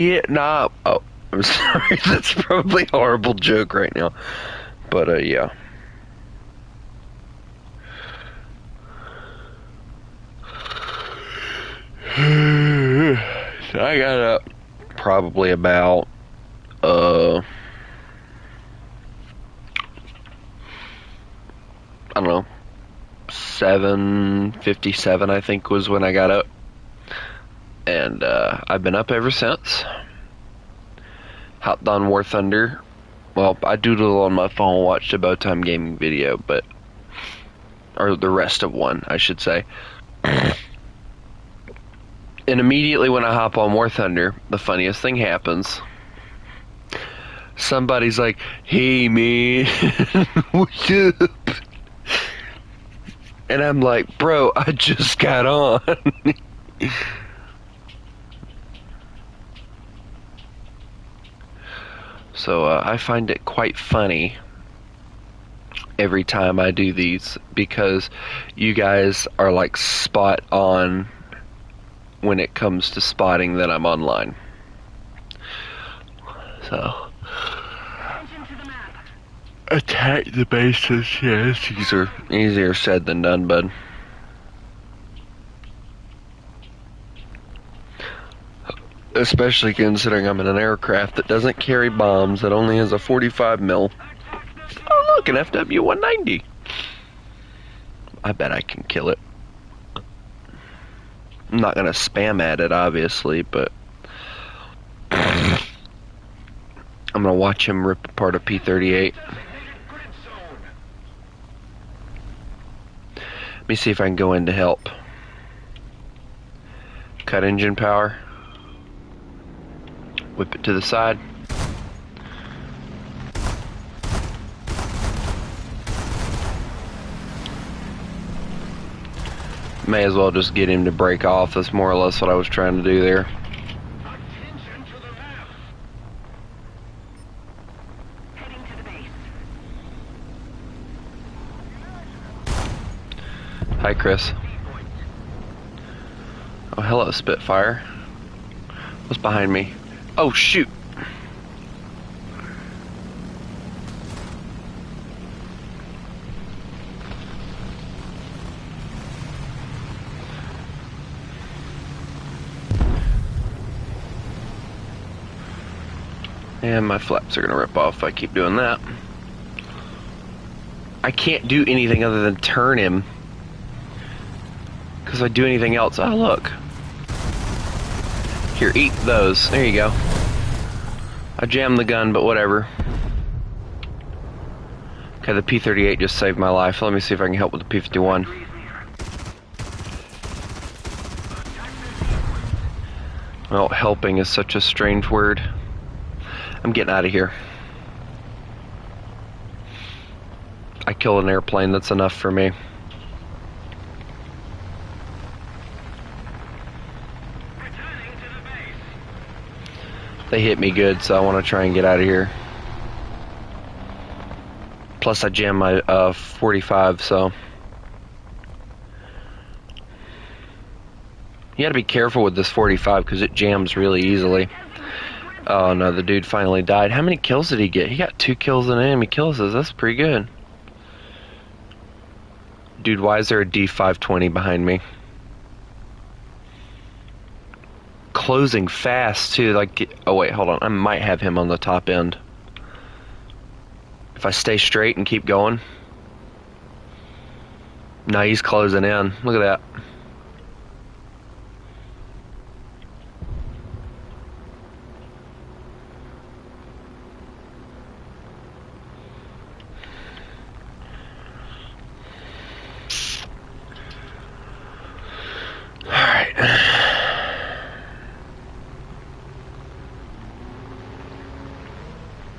Yeah, nah. Oh, I'm sorry. That's probably a horrible joke right now. But, yeah. So I got up probably about, I don't know, 7:57 I think was when I got up. And, I've been up ever since. Hopped on Warthunder. Well, I doodled on my phone, watched a Bowtime Gaming video, but, or the rest of one, I should say. And immediately when I hop on Warthunder, the funniest thing happens. Somebody's like, "Hey man, what's up?" And I'm like, "Bro, I just got on." So I find it quite funny every time I do these because you guys are like spot on when it comes to spotting that I'm online. So attack the bases, yes. Easier said than done, bud. Especially considering I'm in an aircraft that doesn't carry bombs, that only has a 45 mil. Oh look, an FW-190. I bet I can kill it. I'm not gonna spam at it, obviously, but I'm gonna watch him rip apart a P-38. Let me see if I can go in to help. Cut engine power. Whip it to the side. May as well just get him to break off. That's more or less what I was trying to do there. Hi, Chris. Oh, hello, Spitfire. What's behind me? Oh, shoot! And my flaps are gonna rip off if I keep doing that. I can't do anything other than turn him. Because if I do anything else, oh look. Here, eat those. There you go. I jammed the gun, but whatever. Okay, the P-38 just saved my life. Let me see if I can help with the P-51. Well, helping is such a strange word. I'm getting out of here. I killed an airplane, that's enough for me. They hit me good, so I want to try and get out of here. Plus I jammed my 45, so... You gotta be careful with this 45 because it jams really easily. Oh no, the dude finally died. How many kills did he get? He got 2 kills and enemy kills. That's pretty good. Dude, why is there a D520 behind me? Closing fast too, like, oh wait, hold on, I might have him on the top end. If I stay straight and keep going. No, he's closing in, look at that.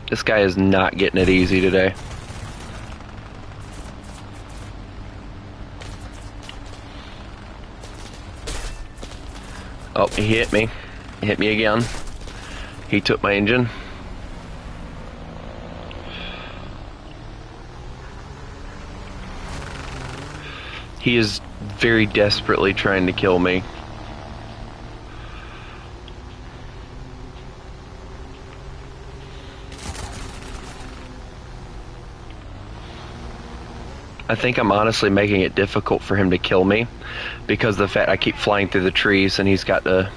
This guy is not getting it easy today. Oh, he hit me. He hit me again. He took my engine. He is very desperately trying to kill me. I think I'm honestly making it difficult for him to kill me because of the fact I keep flying through the trees and he's got to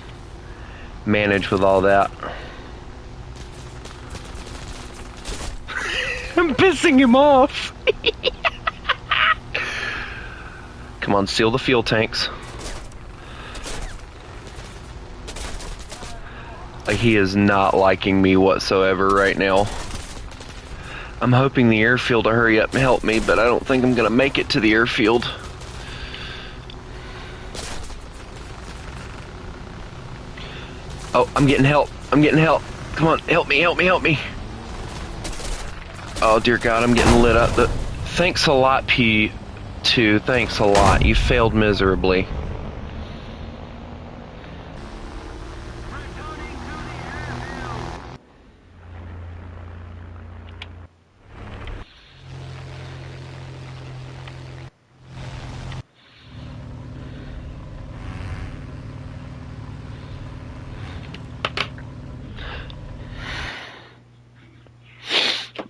manage with all that. I'm pissing him off. Come on, seal the fuel tanks. Like, he is not liking me whatsoever right now. I'm hoping the airfield to hurry up and help me, but I don't think I'm gonna make it to the airfield. Oh, I'm getting help. I'm getting help. Come on, help me, help me, help me. Oh, dear God, I'm getting lit up. Thanks a lot, P2. Thanks a lot. You failed miserably.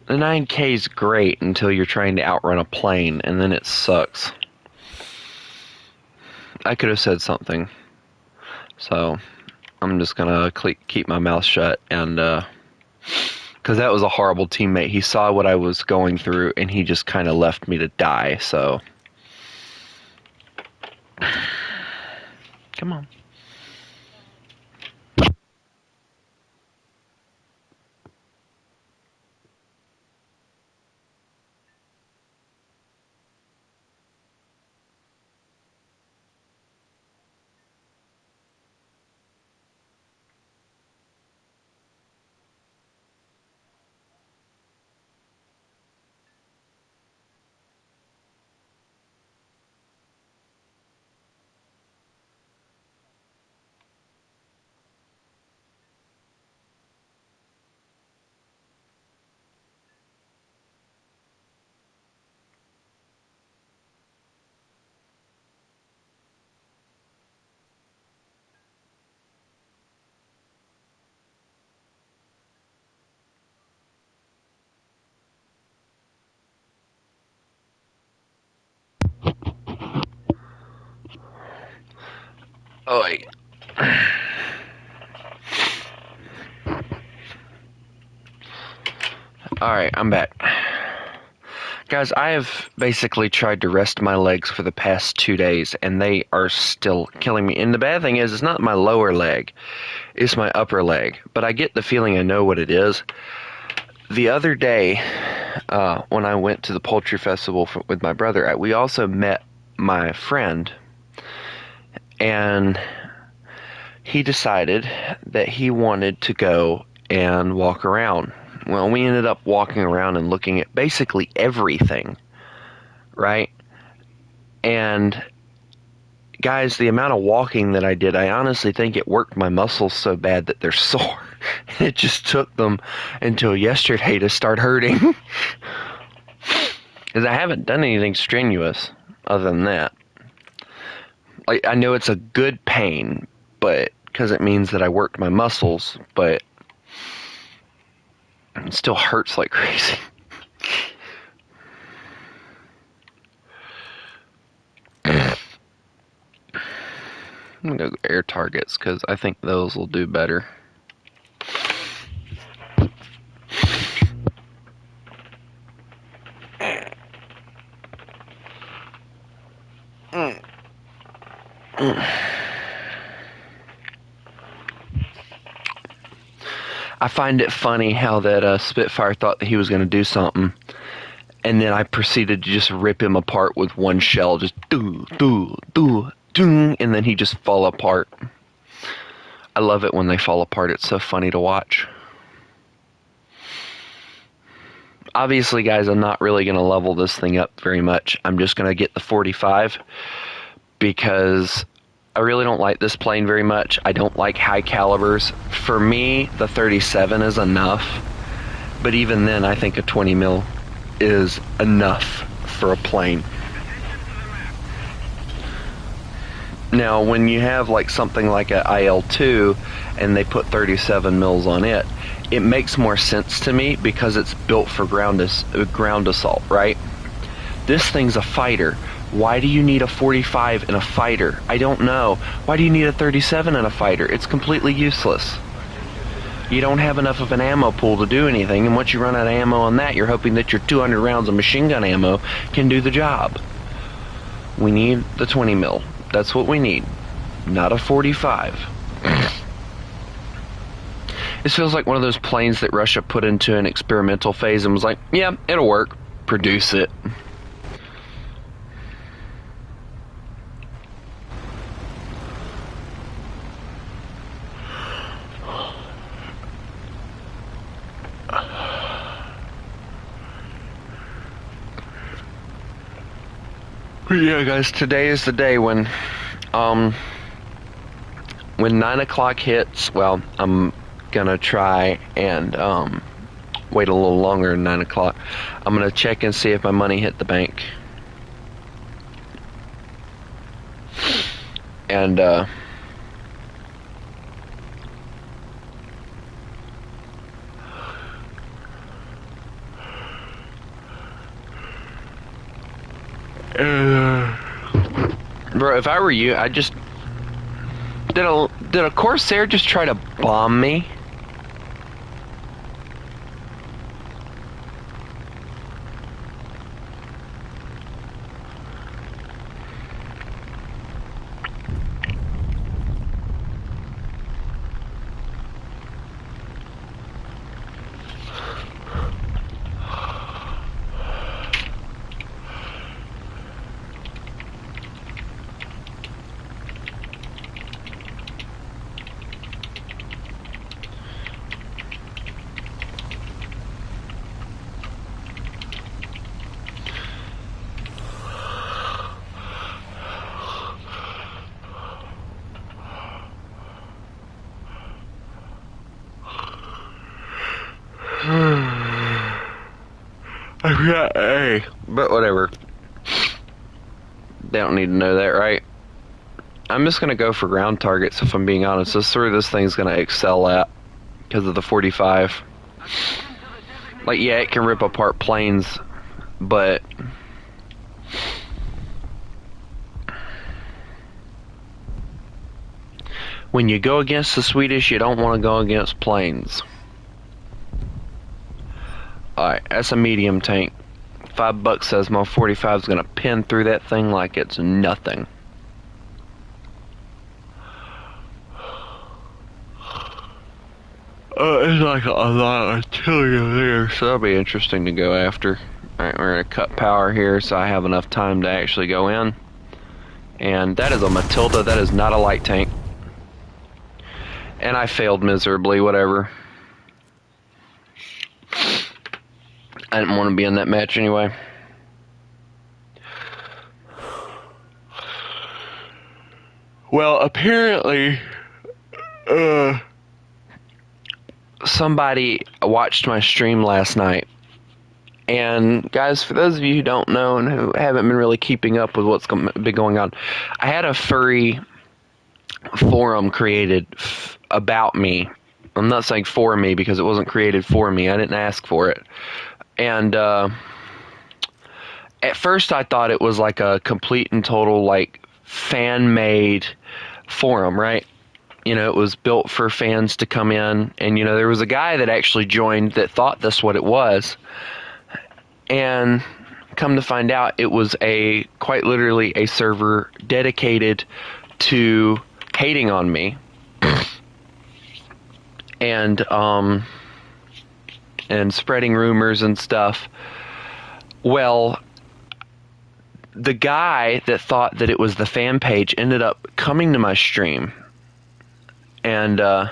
The 9K is great until you're trying to outrun a plane, and then it sucks. I could have said something. So, I'm just gonna keep my mouth shut, and, because that was a horrible teammate. He saw what I was going through, and he just kind of left me to die, so. Come on. Oh, wait. Alright, I'm back. Guys, I have basically tried to rest my legs for the past 2 days, and they are still killing me. And the bad thing is, it's not my lower leg, it's my upper leg. But I get the feeling I know what it is. The other day, when I went to the poultry festival with my brother, we also met my friend, and he decided that he wanted to go and walk around. Well, we ended up walking around and looking at basically everything, right? And guys, the amount of walking that I did, I honestly think it worked my muscles so bad that they're sore. And it just took them until yesterday to start hurting. Because I haven't done anything strenuous other than that. Like, I know it's a good pain, but because it means that I worked my muscles, but it still hurts like crazy. I'm gonna go air targets because I think those will do better. I find it funny how that Spitfire thought that he was going to do something, and then I proceeded to just rip him apart with one shell, just and then he just fall apart. I love it when they fall apart. It's so funny to watch. Obviously, guys, I'm not really going to level this thing up very much. I'm just going to get the 45 because I really don't like this plane very much. I don't like high calibers. For me, the 37 is enough. But even then, I think a 20 mil is enough for a plane. Now, when you have like something like an IL-2 and they put 37 mils on it, it makes more sense to me because it's built for ground assault, right? This thing's a fighter. Why do you need a 45 in a fighter? I don't know. Why do you need a 37 in a fighter? It's completely useless. You don't have enough of an ammo pool to do anything, and once you run out of ammo on that, you're hoping that your 200 rounds of machine gun ammo can do the job. We need the 20 mil. That's what we need. Not a 45. This feels like one of those planes that Russia put into an experimental phase and was like, yeah, it'll work. Produce it. Yeah, guys, today is the day when 9 o'clock hits, well, I'm gonna try and wait a little longer than 9 o'clock. I'm gonna check and see if my money hit the bank. And bro, if I were you, I'd just did a Corsair just try to bomb me? I forgot A, but whatever. They don't need to know that, right? I'm just gonna go for ground targets if I'm being honest. That's where this thing's gonna excel at because of the 45. Like, yeah, it can rip apart planes, but when you go against the Swedish, you don't want to go against planes. Alright, that's a medium tank. $5 says my 45 is gonna pin through that thing like it's nothing. It's like a lot of artillery there, so that'll be interesting to go after. Alright, we're gonna cut power here so I have enough time to actually go in. And that is a Matilda, that is not a light tank. And I failed miserably, whatever. I didn't want to be in that match anyway. Well, apparently, somebody watched my stream last night. And guys, for those of you who don't know and who haven't been really keeping up with what's been going on, I had a furry forum created about me. I'm not saying for me because it wasn't created for me. I didn't ask for it. And at first I thought it was like a complete and total like fan-made forum, right? You know, it was built for fans to come in, and you know, there was a guy that actually joined that thought that's what it was. And come to find out, it was quite literally a server dedicated to hating on me. And spreading rumors and stuff. Well, the guy that thought that it was the fan page ended up coming to my stream. And I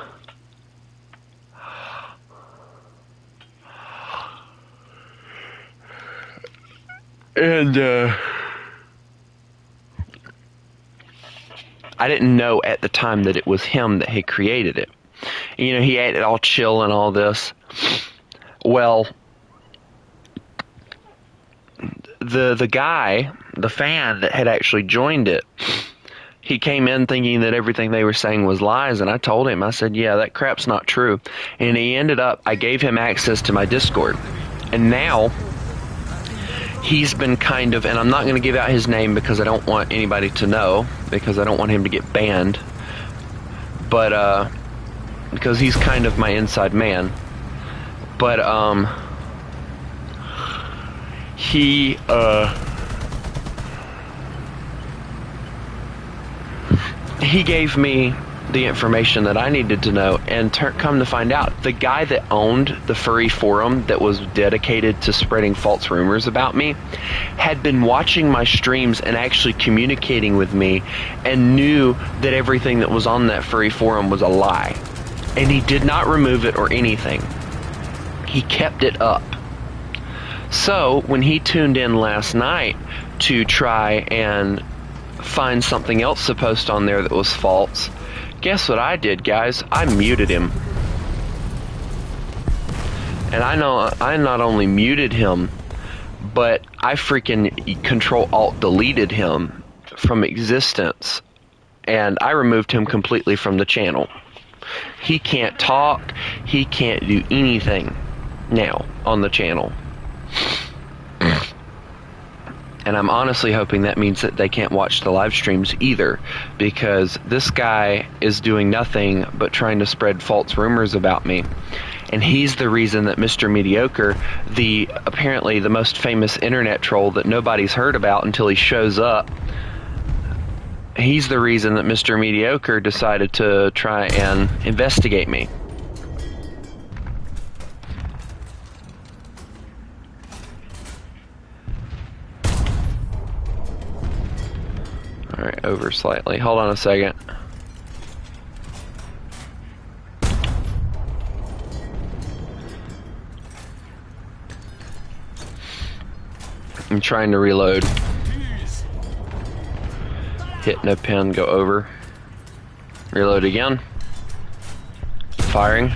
didn't know at the time that it was him that had created it. You know, he had it all chill and all this. Well, the guy, the fan that had actually joined it, he came in thinking that everything they were saying was lies, and I told him, I said, yeah, that crap's not true. And he ended up, I gave him access to my Discord. And now, he's been kind of, and I'm not going to give out his name because I don't want anybody to know, because I don't want him to get banned, but because he's kind of my inside man. But he gave me the information that I needed to know, and come to find out, the guy that owned the furry forum that was dedicated to spreading false rumors about me had been watching my streams and actually communicating with me, and knew that everything that was on that furry forum was a lie, and he did not remove it or anything. He kept it up. So when he tuned in last night to try and find something else to post on there that was false, guess what I did, guys? I muted him. And I not only muted him, but I freaking Control-Alt-deleted him from existence. And I removed him completely from the channel. He can't talk. He can't do anything now on the channel. And I'm honestly hoping that means that they can't watch the live streams either, because this guy is doing nothing but trying to spread false rumors about me. And he's the reason that Mr. Mediocre, apparently the most famous internet troll that nobody's heard about until he shows up, he's the reason that Mr. Mediocre decided to try and investigate me. Alright, over slightly. Hold on a second. I'm trying to reload. Hit no pin, go over. Reload again. Firing.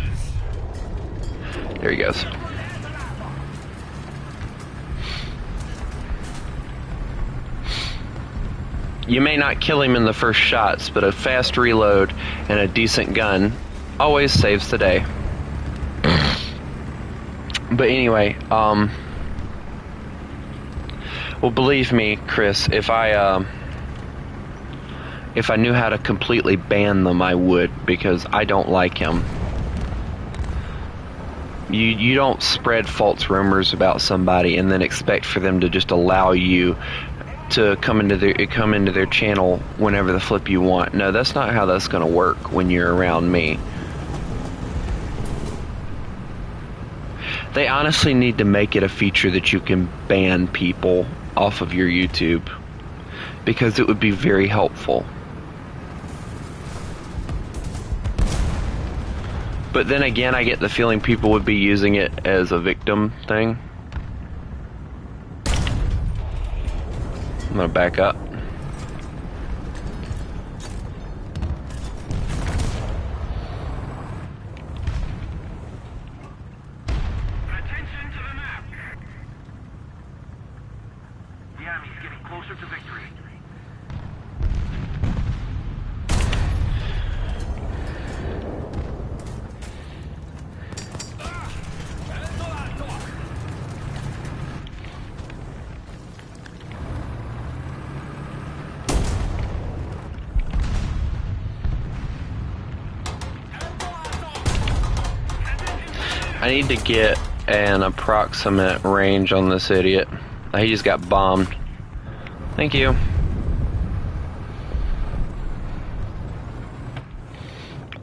There he goes. You may not kill him in the first shots, but a fast reload and a decent gun always saves the day. But anyway, well, believe me, Chris, if I knew how to completely ban them, I would, because I don't like him. You don't spread false rumors about somebody and then expect for them to just allow you to come into their channel whenever the flip you want. No, that's not how that's going to work when you're around me. They honestly need to make it a feature that you can ban people off of your YouTube, because it would be very helpful. But then again, I get the feeling people would be using it as a victim thing. I'm gonna back up. Attention to the map. The enemy is getting closer to victory. I need to get an approximate range on this idiot. He just got bombed. Thank you.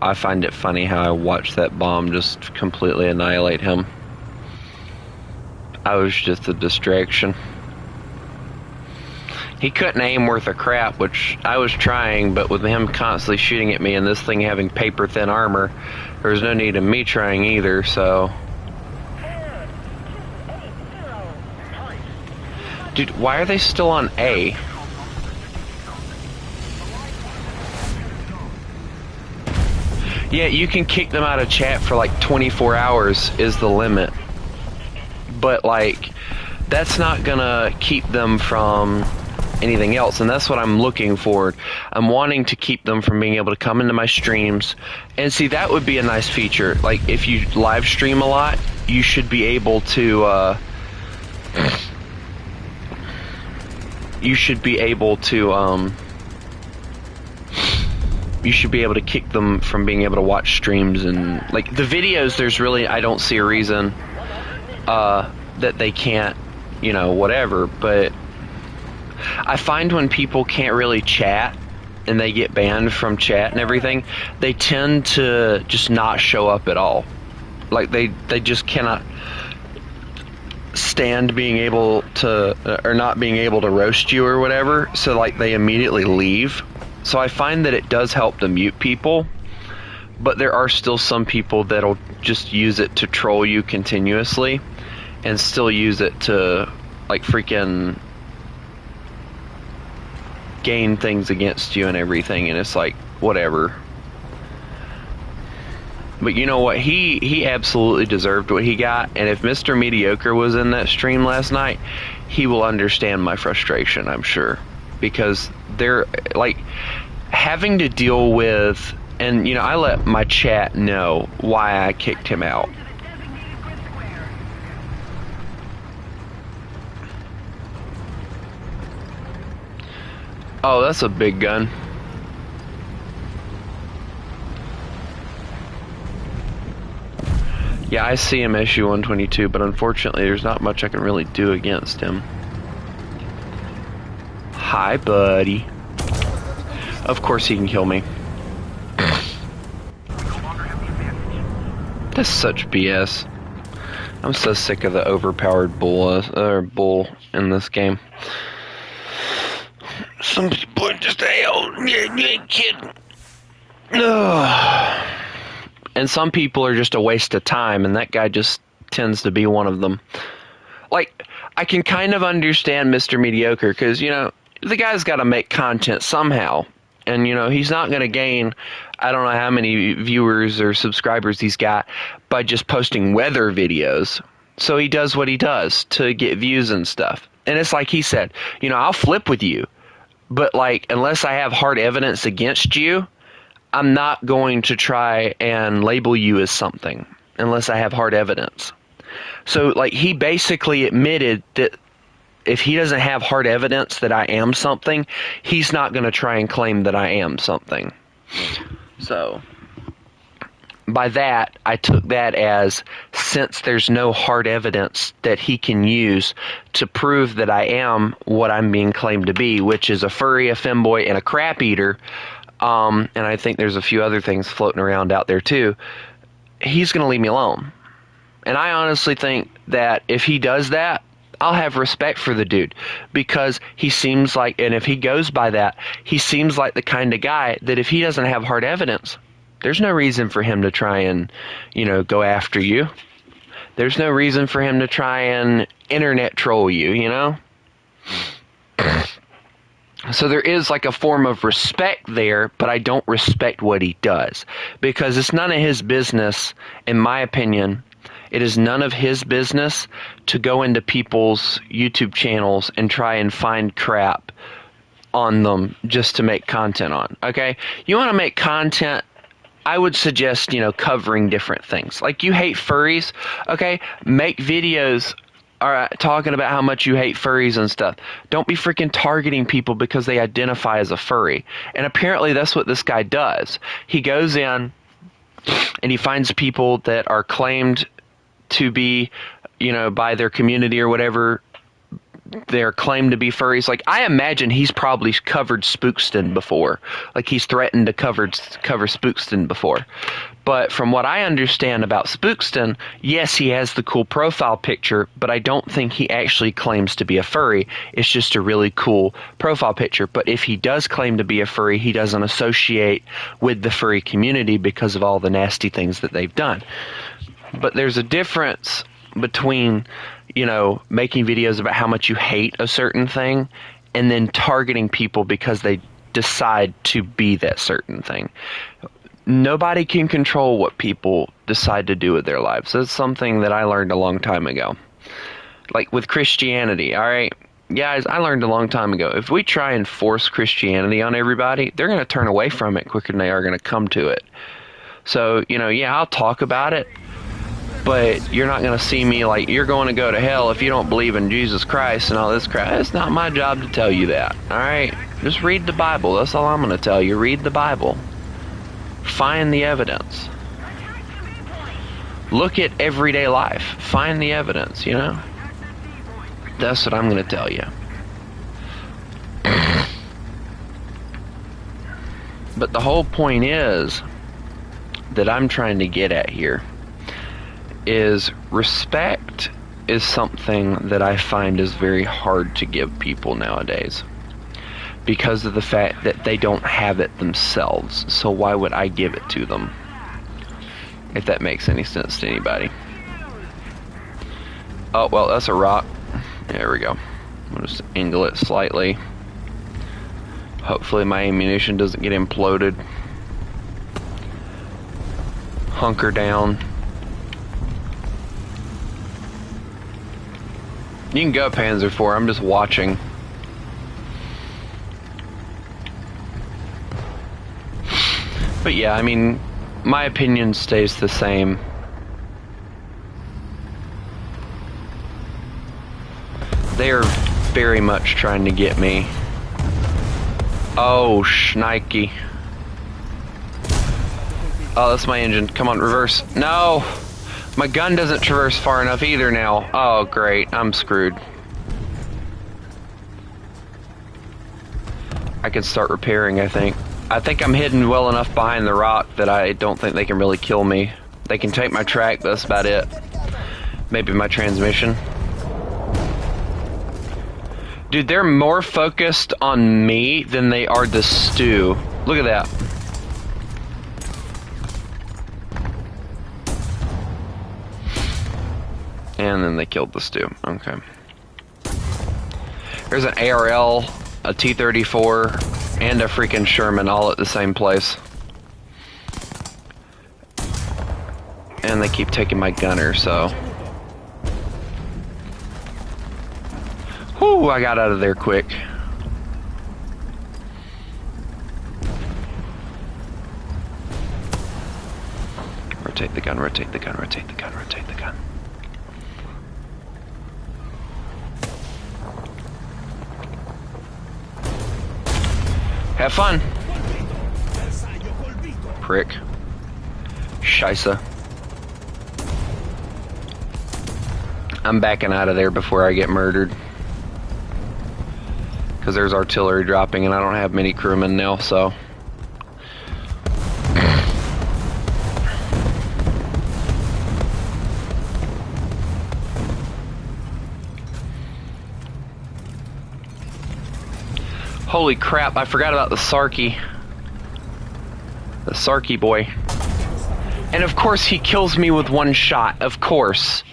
I find it funny how I watched that bomb just completely annihilate him. I was just a distraction. He couldn't aim worth a crap, which I was trying, but with him constantly shooting at me and this thing having paper thin armor, there was no need in me trying either, so. Dude, why are they still on A? Yeah, you can kick them out of chat for like 24 hours is the limit. But like, that's not gonna keep them from anything else, and that's what I'm looking for. I'm wanting to keep them from being able to come into my streams, and see, that would be a nice feature. Like, if you live stream a lot, you should be able to you should be able to kick them from being able to watch streams. And like the videos, there's really, I don't see a reason that they can't, whatever. But I find when people can't really chat and they get banned from chat and everything, they tend to just not show up at all. Like they just cannot stand being able to, or not being able to roast you or whatever, so like they immediately leave. So I find that it does help to mute people, but there are still some people that'll just use it to troll you continuously and still use it to like freaking gain things against you and everything, and it's like whatever. But you know what, he absolutely deserved what he got, and if Mr. Mediocre was in that stream last night, he will understand my frustration, I'm sure, because they're like having to deal with, and I let my chat know why I kicked him out. Oh, that's a big gun. Yeah, I see him SU-122, but unfortunately there's not much I can really do against him. Hi, buddy. Of course he can kill me. That's such BS. I'm so sick of the overpowered bull in this game. Some people are just hell. You ain't kidding. Ugh. And some people are just a waste of time, and that guy just tends to be one of them. Like, I can kind of understand Mr. Mediocre, because, the guy's got to make content somehow. And, he's not going to gain, I don't know how many viewers or subscribers he's got by just posting weather videos. So he does what he does to get views and stuff. And it's like he said, I'll flip with you. But, like, unless I have hard evidence against you, I'm not going to try and label you as something unless I have hard evidence. So, like, he basically admitted that if he doesn't have hard evidence that I am something, he's not going to try and claim that I am something. So, by that, I took that as, since there's no hard evidence that he can use to prove that I am what I'm being claimed to be, which is a furry, a femboy, and a crap eater, and I think there's a few other things floating around out there too, he's going to leave me alone. And I honestly think that if he does that, I'll have respect for the dude, because he seems like, and if he goes by that, he seems like the kind of guy that if he doesn't have hard evidence, there's no reason for him to try and, go after you. There's no reason for him to try and internet troll you, So there is like a form of respect there, but I don't respect what he does, because it's none of his business, in my opinion. It is none of his business to go into people's YouTube channels and try and find crap on them just to make content on, okay? You want to make content, I would suggest, covering different things. Like, you hate furries, okay? Make videos talking about how much you hate furries and stuff. Don't be freaking targeting people because they identify as a furry. And apparently that's what this guy does. He goes in and he finds people that are claimed to be, by their community or whatever, they're claimed to be furries. Like, I imagine he's probably covered Spookston before. Like, he's threatened to cover Spookston before. But from what I understand about Spookston, yes, he has the cool profile picture, but I don't think he actually claims to be a furry. It's just a really cool profile picture. But if he does claim to be a furry, he doesn't associate with the furry community because of all the nasty things that they've done. But there's a difference between, making videos about how much you hate a certain thing and then targeting people because they decide to be that certain thing. Nobody can control what people decide to do with their lives. That's something that I learned a long time ago. Like with Christianity, all right? Guys, I learned a long time ago, if we try and force Christianity on everybody, they're going to turn away from it quicker than they are going to come to it. So, yeah, I'll talk about it, But you're not going to see me like, you're going to go to hell if you don't believe in Jesus Christ and all this crap. It's not my job to tell you that, alright? Just read the Bible. That's all I'm going to tell you. Read the Bible. Find the evidence. Look at everyday life. Find the evidence, you know? That's what I'm going to tell you. But the whole point is that I'm trying to get at here is respect is something that I find is very hard to give people nowadays because of the fact that they don't have it themselves. So why would I give it to them? If that makes any sense to anybody. Oh, well, that's a rock. There we go. I'll just angle it slightly. Hopefully my ammunition doesn't get imploded. Hunker down. You can go, Panzer IV. I'm just watching. But yeah, I mean, my opinion stays the same. They are very much trying to get me. Oh, shnikey. Oh, that's my engine. Come on, reverse. No! My gun doesn't traverse far enough either now. Oh, great. I'm screwed. I can start repairing, I think. I think I'm hidden well enough behind the rock that I don't think they can really kill me. They can take my track, but that's about it. Maybe my transmission. Dude, they're more focused on me than they are the stew. Look at that. And then they killed the stew. Okay. There's an ARL, a T-34, and a freaking Sherman all at the same place. And they keep taking my gunner, so... Whew, I got out of there quick. Rotate the gun, rotate the gun, rotate the gun, rotate the gun. Have fun. Prick. Scheisse. I'm backing out of there before I get murdered. Because there's artillery dropping and I don't have many crewmen now, so... Holy crap, I forgot about the Sarky. The Sarky boy. And of course he kills me with one shot, of course.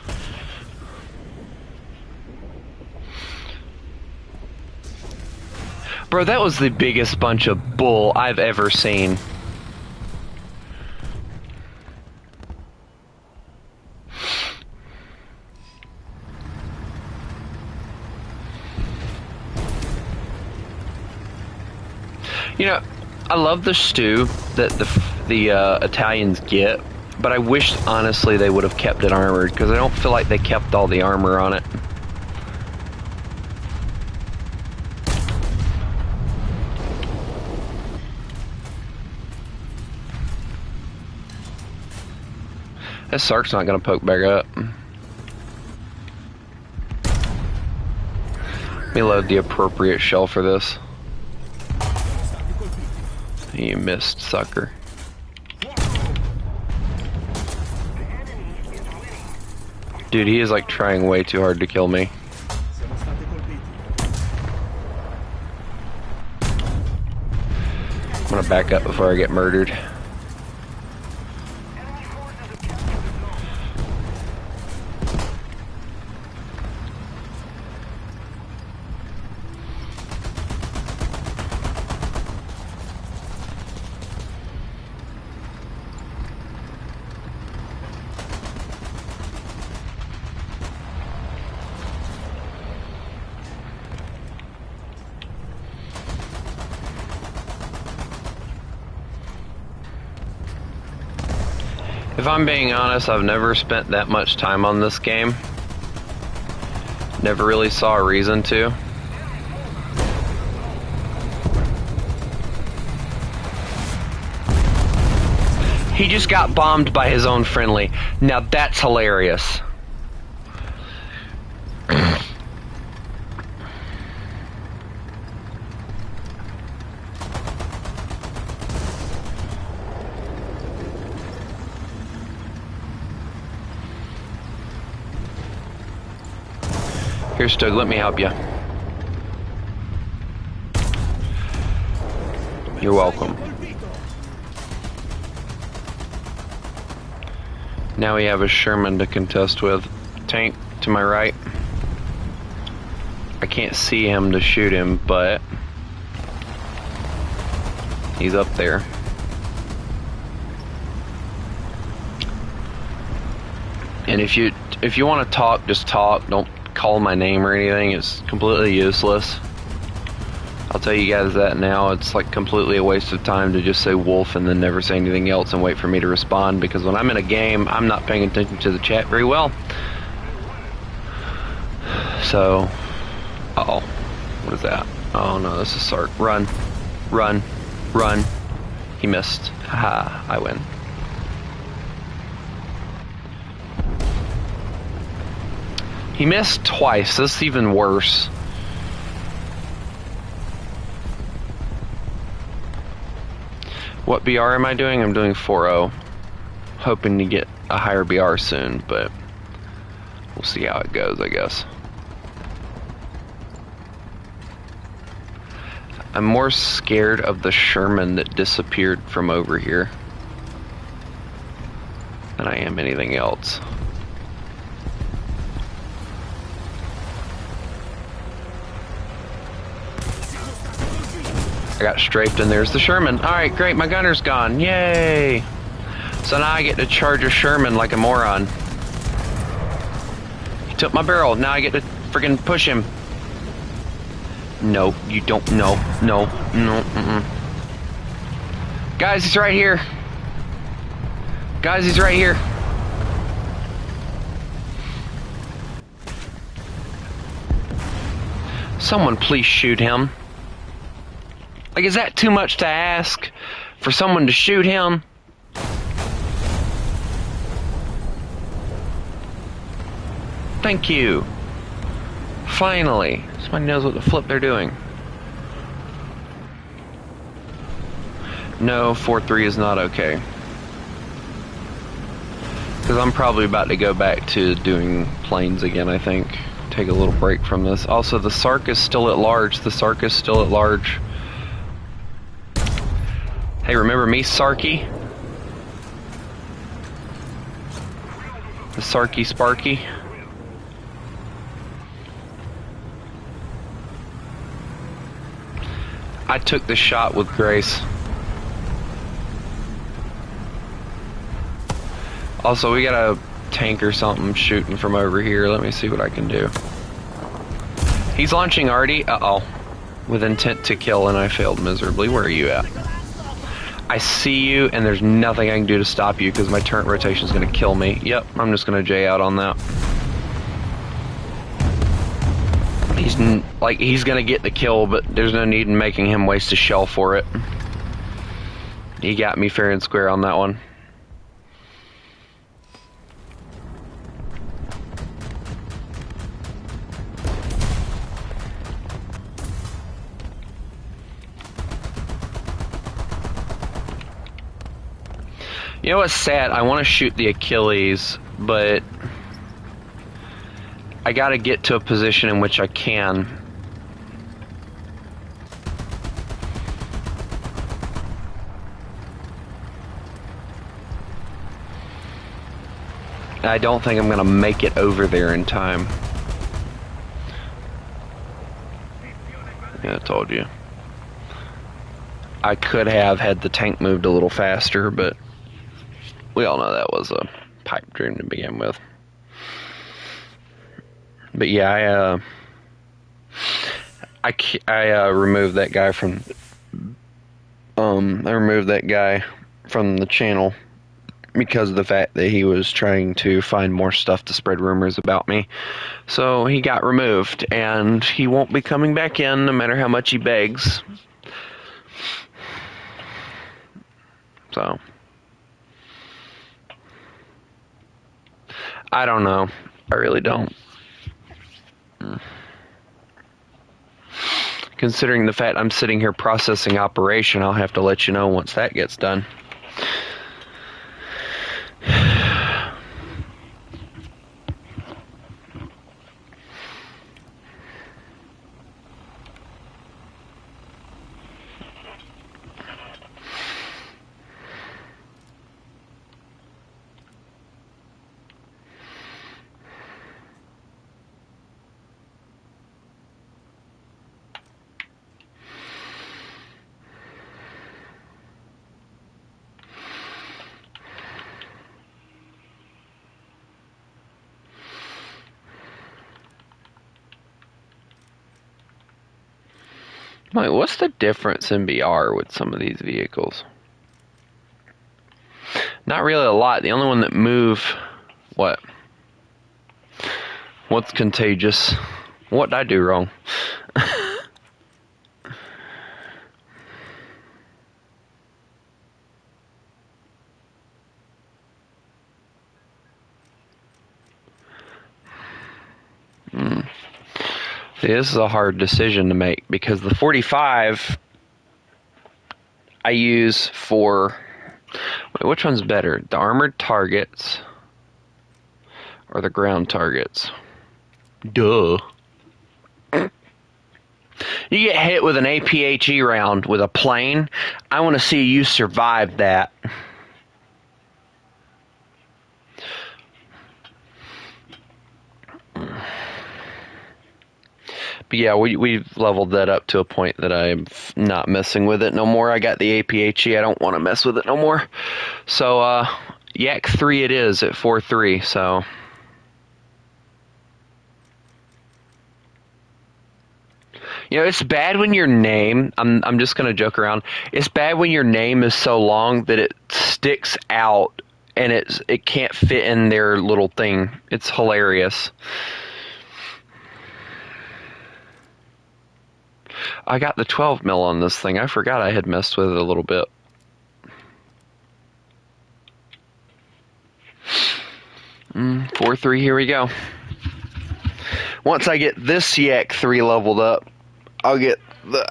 Bro, that was the biggest bunch of bull I've ever seen. You know, I love the stew that the Italians get, but I wish honestly they would have kept it armored because I don't feel like they kept all the armor on it. That Sark's not gonna poke back up. Let me load the appropriate shell for this. You missed, sucker. Dude, he is like trying way too hard to kill me. I'm gonna back up before I get murdered. If I'm being honest, I've never spent that much time on this game. Never really saw a reason to. He just got bombed by his own friendly. Now that's hilarious. Here, Stug, let me help you. You're welcome. Now we have a Sherman to contest with. Tank to my right. I can't see him to shoot him, but he's up there. And if you want to talk, just talk. Don't call my name or anything. It's completely useless. I'll tell you guys that now. It's like completely a waste of time to just say wolf and then never say anything else and wait for me to respond, because when I'm in a game, I'm not paying attention to the chat very well. So, uh-oh. What is that? Oh no, this is Sark. Run. Run. Run. He missed. Haha, I win. He missed twice. This is even worse. What BR am I doing? I'm doing 4-0. Hoping to get a higher BR soon, but we'll see how it goes, I guess. I'm more scared of the Sherman that disappeared from over here than I am anything else. I got strafed and there's the Sherman. Alright, great, my gunner's gone. Yay! So now I get to charge a Sherman like a moron. He took my barrel. Now I get to friggin' push him. No, you don't. No. Guys, he's right here. Guys, he's right here. Someone please shoot him. Like, is that too much to ask for someone to shoot him? Thank you. Finally. Somebody knows what the flip they're doing. No, 4-3 is not okay. Because I'm probably about to go back to doing planes again, I think. Take a little break from this. Also, the Sark is still at large. The Sark is still at large. Hey, remember me, Sarky? The Sarky Sparky? I took the shot with grace. Also, we got a tank or something shooting from over here. Let me see what I can do. He's launching arty. Uh-oh. With intent to kill, and I failed miserably. Where are you at? I see you, and there's nothing I can do to stop you because my turret rotation is going to kill me. Yep, I'm just going to J out on that. He's going to get the kill, but there's no need in making him waste a shell for it. He got me fair and square on that one. You know what's sad? I want to shoot the Achilles, but I gotta get to a position in which I can. I don't think I'm gonna make it over there in time. Yeah, I told you. I could have had the tank moved a little faster, but we all know that was a pipe dream to begin with. But yeah, I removed that guy from I removed that guy from the channel because of the fact that he was trying to find more stuff to spread rumors about me. So he got removed, and he won't be coming back in no matter how much he begs. So I don't know. I really don't. Considering the fact I'm sitting here processing operation, I'll have to let you know once that gets done. Like, what's the difference in BR with some of these vehicles? Not really a lot. The only one that move... What? What's contagious? What did I do wrong? See, this is a hard decision to make because the 45 I use for... Wait, which one's better? The armored targets or the ground targets? Duh. You get hit with an APHE round with a plane, I want to see you survive that. But yeah, we've leveled that up to a point that I'm not messing with it no more. I got the APHE. I don't want to mess with it no more. So, Yak 3 it is at 4-3, so... You know, it's bad when your name, I'm just going to joke around, it's bad when your name is so long that it sticks out and it can't fit in their little thing. It's hilarious. I got the 12 mil on this thing. I forgot I had messed with it a little bit. Mm, 4-3, here we go. Once I get this Yak 3 leveled up, I'll get the...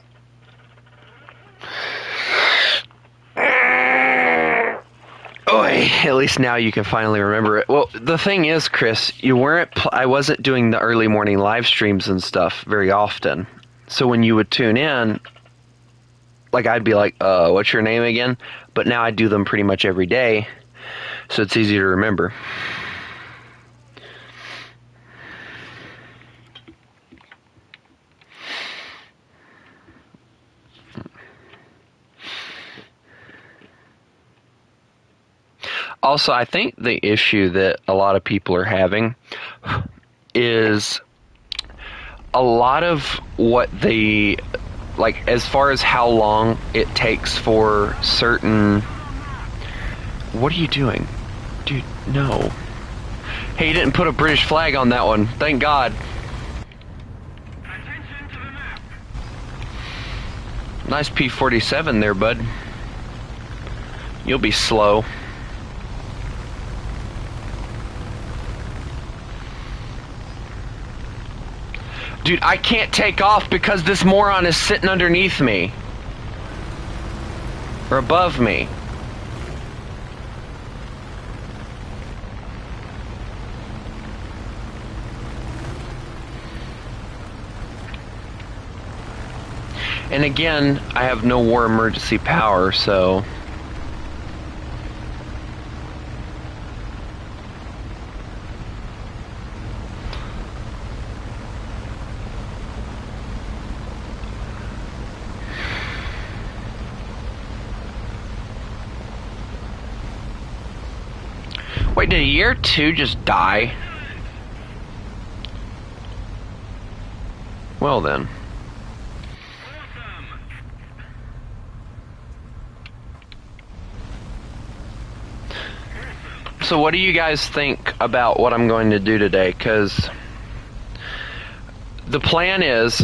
Oh, at least now you can finally remember it. Well, the thing is, Chris, I wasn't doing the early morning live streams and stuff very often. So when you would tune in, like I'd be like, what's your name again? But now I do them pretty much every day, so it's easy to remember. Also, I think the issue that a lot of people are having is a lot of what they, like, as far as how long it takes for certain... What are you doing? Dude, no. Hey, you didn't put a British flag on that one. Thank God. Attention to the map. Nice P-47 there, bud. You'll be slow. Dude, I can't take off because this moron is sitting underneath me. Or above me. And again, I have no war emergency power, so... Wait, did year 2 just die? Well then. So what do you guys think about what I'm going to do today? Because the plan is...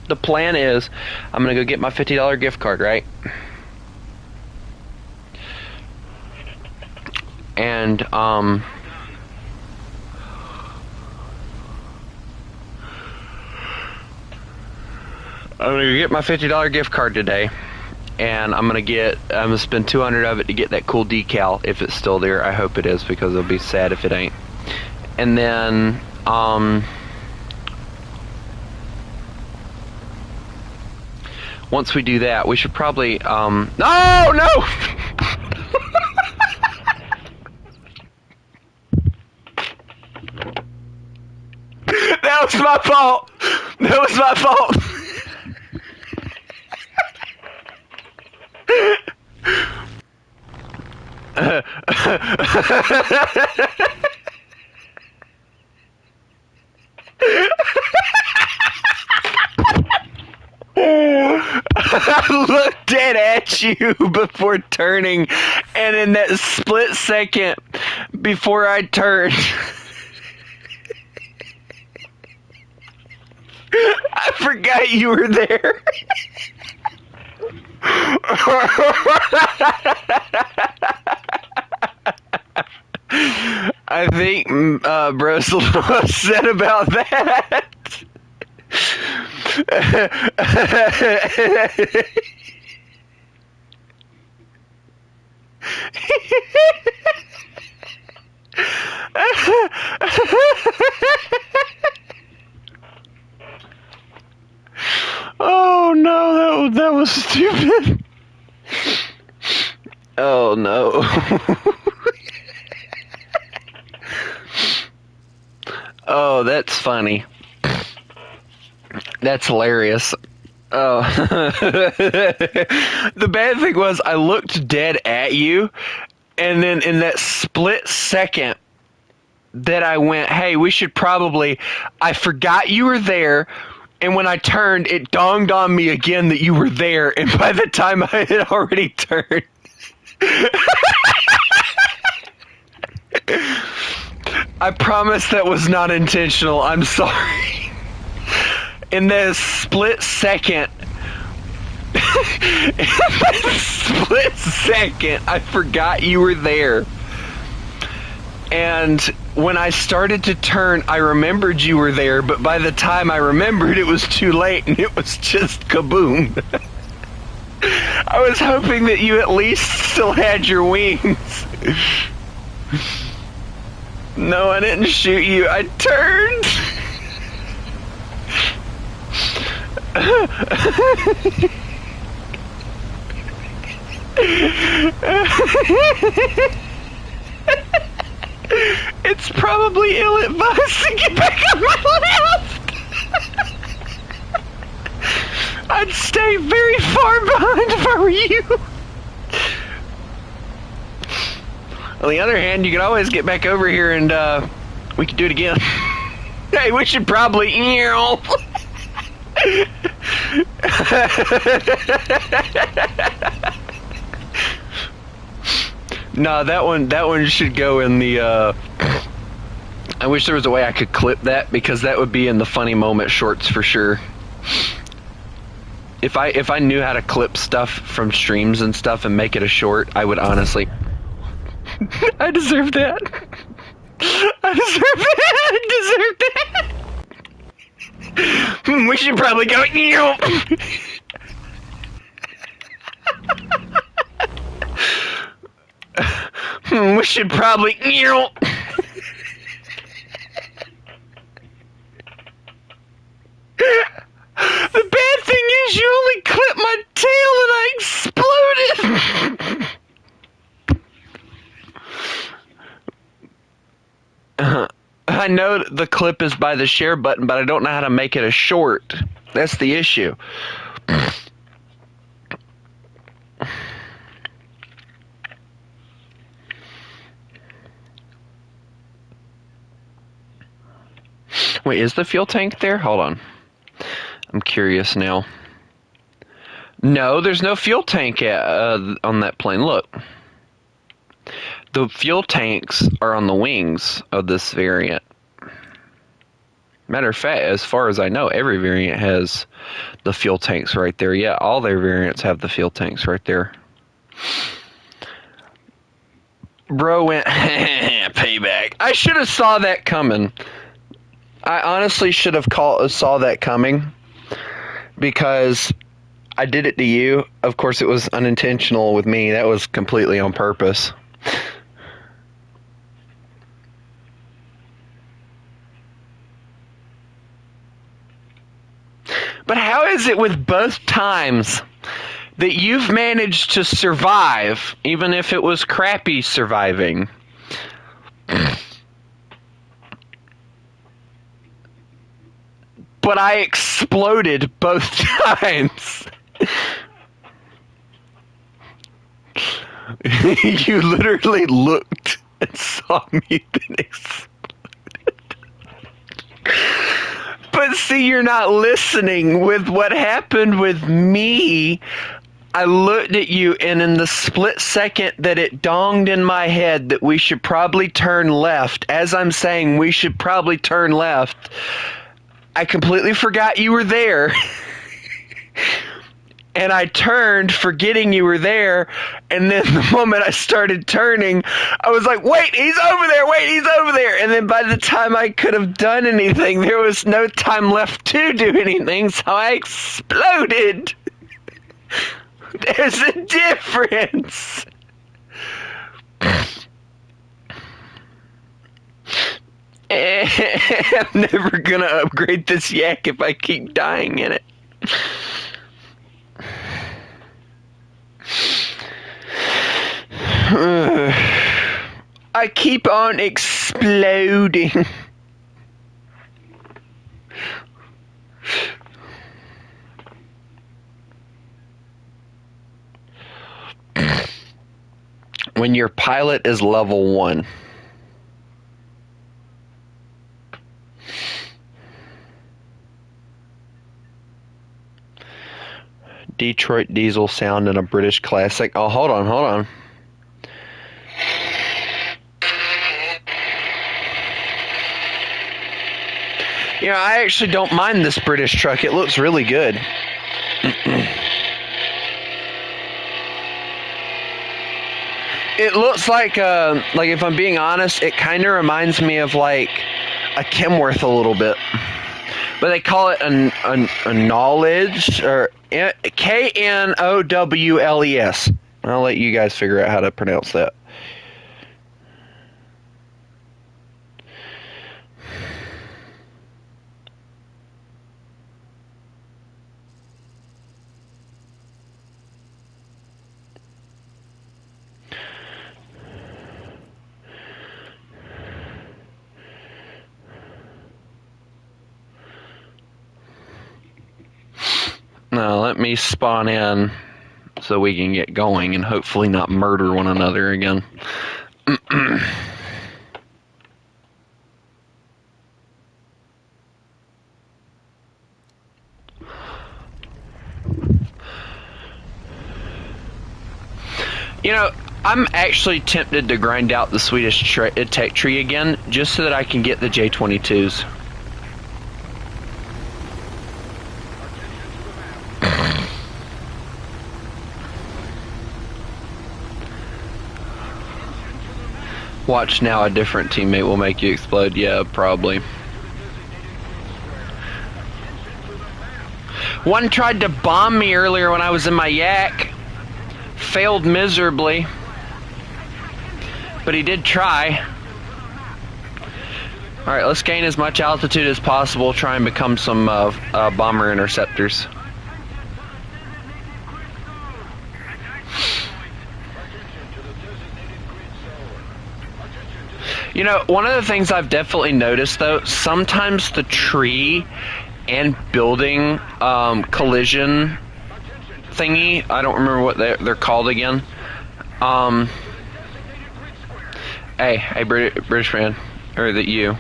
The plan is, I'm going to go get my $50 gift card, right? And, I'm going to get my $50 gift card today. And I'm going to spend $200 of it to get that cool decal, if it's still there. I hope it is, because it'll be sad if it ain't. And then, once we do that, we should probably, no! That was my fault! That was my fault! I looked dead at you before turning, and in that split second before I turned, I forgot you were there. I think bro's a little upset about that. Oh no, that was stupid. Oh no. Oh, that's funny. That's hilarious. Oh. The bad thing was I looked dead at you, and then in that split second that I went, hey, we should probably... I forgot you were there, and when I turned, it dawned on me again that you were there, and by the time I had already turned... I promise that was not intentional. I'm sorry. In that split second, I forgot you were there. And when I started to turn, I remembered you were there, but by the time I remembered, it was too late, and it was just kaboom. I was hoping that you at least still had your wings. No, I didn't shoot you. I turned. It's probably ill-advised to get back on my left. I'd stay very far behind if I were you. On the other hand, you can always get back over here and we could do it again. Hey, we should probably... No, that one should go in the I wish there was a way I could clip that, because that would be in the funny moment shorts for sure. If I knew how to clip stuff from streams and stuff and make it a short, I would honestly... I deserve that. I deserve that. We should probably go... We should probably... The bad thing is you only clipped my tail and I exploded! I know the clip is by the share button, but I don't know how to make it a short. That's the issue. Wait, is the fuel tank there? Hold on. I'm curious now. No, there's no fuel tank on that plane. Look. The fuel tanks are on the wings of this variant. Matter of fact, as far as I know, every variant has the fuel tanks right there. Yeah, all their variants have the fuel tanks right there. Bro went, payback. I should have saw that coming. I honestly should have saw that coming because I did it to you. Of course, it was unintentional with me. That was completely on purpose. But how is it with both times that you've managed to survive, even if it was crappy surviving? But I exploded both times. You literally looked and saw me then explode. But see, you're not listening. With what happened with me, I looked at you, and in the split second that it donged in my head that we should probably turn left, as I'm saying we should probably turn left, I completely forgot you were there. And I turned, forgetting you were there, and then the moment I started turning, I was like, wait, he's over there, wait, he's over there. And then by the time I could have done anything, there was no time left to do anything, so I exploded. There's a difference. I'm never gonna upgrade this yak if I keep dying in it. I keep on exploding. When your pilot is level 1. Detroit diesel sound in a British classic. Oh, hold on. You know, I actually don't mind this British truck. It looks really good. It looks like if I'm being honest, it kind of reminds me of like a Kenworth a little bit. But they call it a knowledge, or Knowles. I'll let you guys figure out how to pronounce that. Now let me spawn in so we can get going and hopefully not murder one another again. You know, I'm actually tempted to grind out the Swedish tech tree again just so that I can get the J22s. Watch now, a different teammate will make you explode. Yeah, probably. One tried to bomb me earlier when I was in my yak. Failed miserably. But he did try. Alright, let's gain as much altitude as possible. Try and become some bomber interceptors. You know, one of the things I've definitely noticed, though, sometimes the tree and building collision thingy, I don't remember what they're called again. Hey, British man, or that you.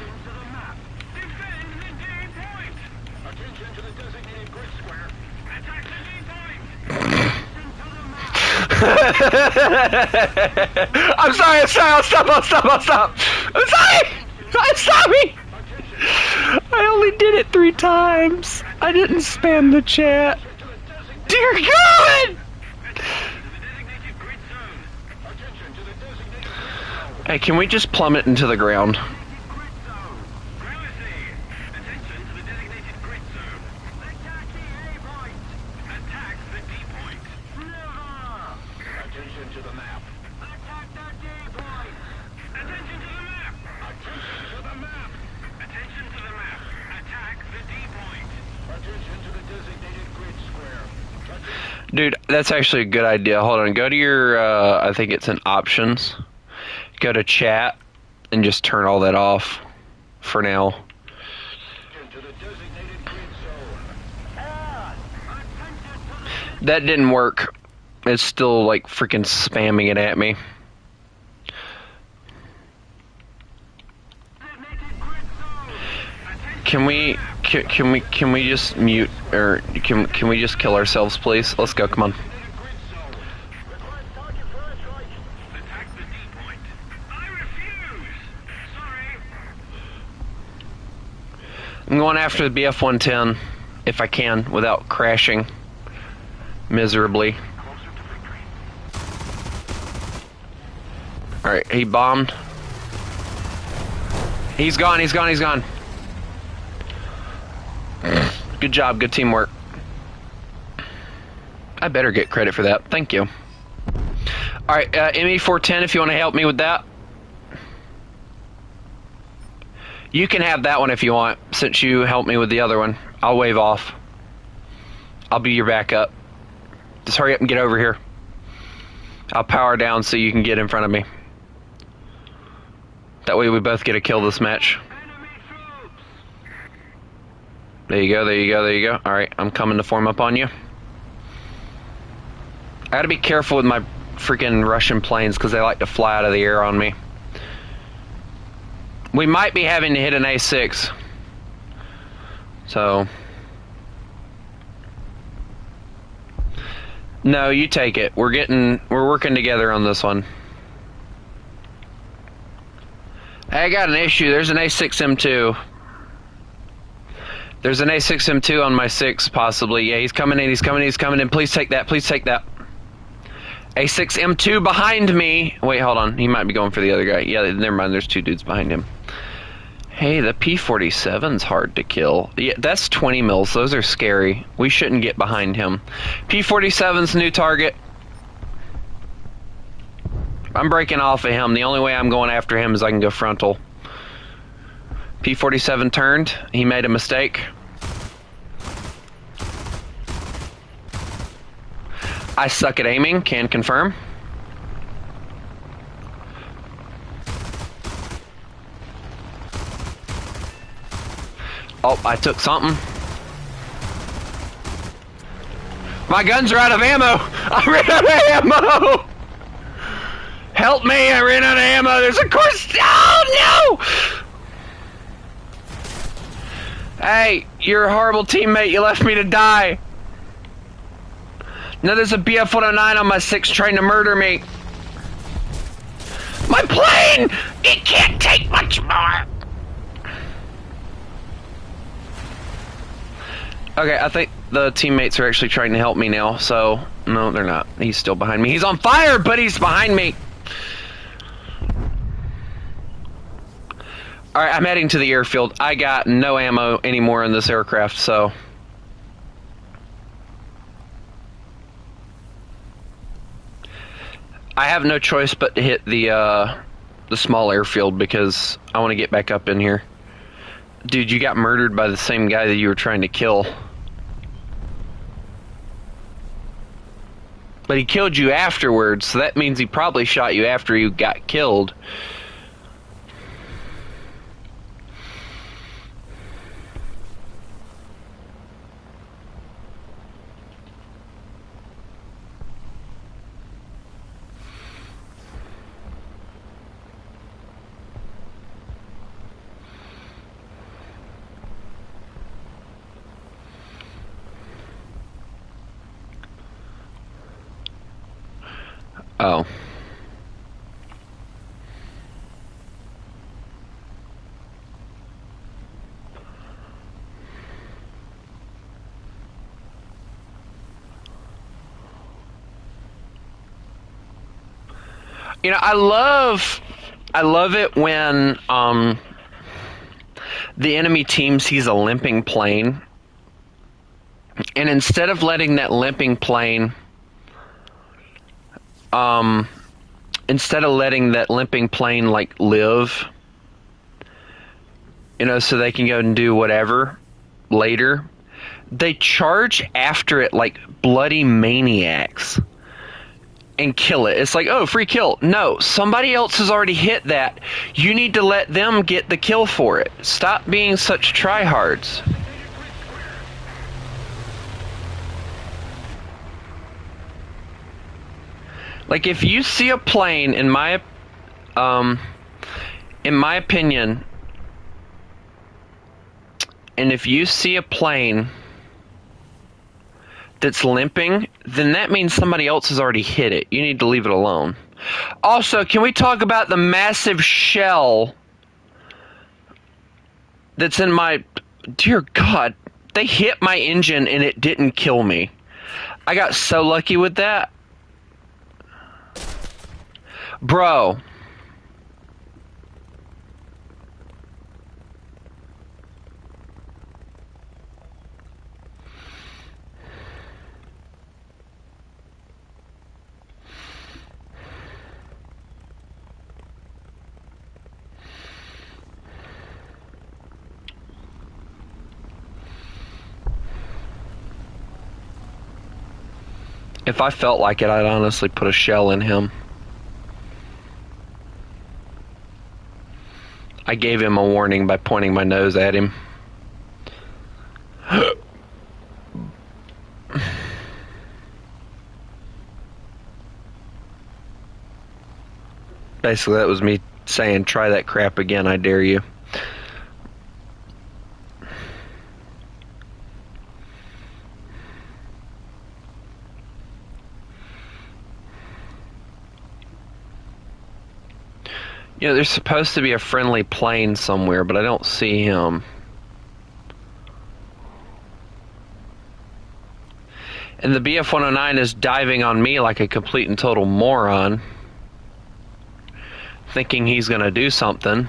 I'm sorry, I'll stop. I'm sorry! I'm sorry! I only did it 3 times. I didn't spam the chat. Dear God! Hey, can we just plummet into the ground? Dude, that's actually a good idea. Hold on, go to your, I think it's in options. Go to chat and just turn all that off for now. That didn't work. It's still like freaking spamming it at me. Can we just mute, or can we just kill ourselves, please? Let's go, come on. I'm going after the BF-110, if I can, without crashing miserably. Alright, he bombed. He's gone. Good job, good teamwork. I better get credit for that. Thank you. Alright, ME410, if you want to help me with that. You can have that one if you want, since you helped me with the other one. I'll wave off. I'll be your backup. Just hurry up and get over here. I'll power down so you can get in front of me. That way we both get a kill this match. There you go. Alright, I'm coming to form up on you. I gotta be careful with my freaking Russian planes because they like to fly out of the air on me. We might be having to hit an A6. So. No, you take it. We're working together on this one. I got an issue. There's an A6M2. There's an A6M2 on my 6, possibly. Yeah, he's coming in. Please take that. A6M2 behind me. Wait, hold on. He might be going for the other guy. Yeah, never mind. There's 2 dudes behind him. Hey, the P-47's hard to kill. Yeah, that's 20 mils. Those are scary. We shouldn't get behind him. P-47's new target. I'm breaking off of him. The only way I'm going after him is I can go frontal. P-47 turned. He made a mistake. I suck at aiming, can confirm. Oh, I took something. My guns are out of ammo! I ran out of ammo! Help me, I ran out of ammo! There's a course. Oh, no! Hey, you're a horrible teammate. You left me to die. Now there's a BF-109 on my 6 trying to murder me. My plane! It can't take much more! Okay, I think the teammates are actually trying to help me now, so... No, they're not. He's still behind me. He's on fire, but he's behind me! Alright, I'm heading to the airfield. I got no ammo anymore in this aircraft, so... I have no choice but to hit the small airfield because I want to get back up in here. Dude, you got murdered by the same guy that you were trying to kill. But he killed you afterwards, so that means he probably shot you after you got killed. Oh. You know, I love it when the enemy team sees a limping plane, and instead of letting that limping plane, instead of letting that limping plane like live, you know, so they can go and do whatever later, they charge after it like bloody maniacs and kill it. It's like, oh, free kill. No, somebody else has already hit that. You need to let them get the kill for it. Stop being such tryhards. Like, if you see a plane, in my opinion, and if you see a plane that's limping, then that means somebody else has already hit it. You need to leave it alone. Also, can we talk about the massive shell that's in my... Dear God, they hit my engine and it didn't kill me. I got so lucky with that. Bro. If I felt like it, I'd honestly put a shell in him. I gave him a warning by pointing my nose at him. Basically, that was me saying, try that crap again, I dare you. You know, there's supposed to be a friendly plane somewhere, but I don't see him. And the BF-109 is diving on me like a complete and total moron, thinking he's going to do something.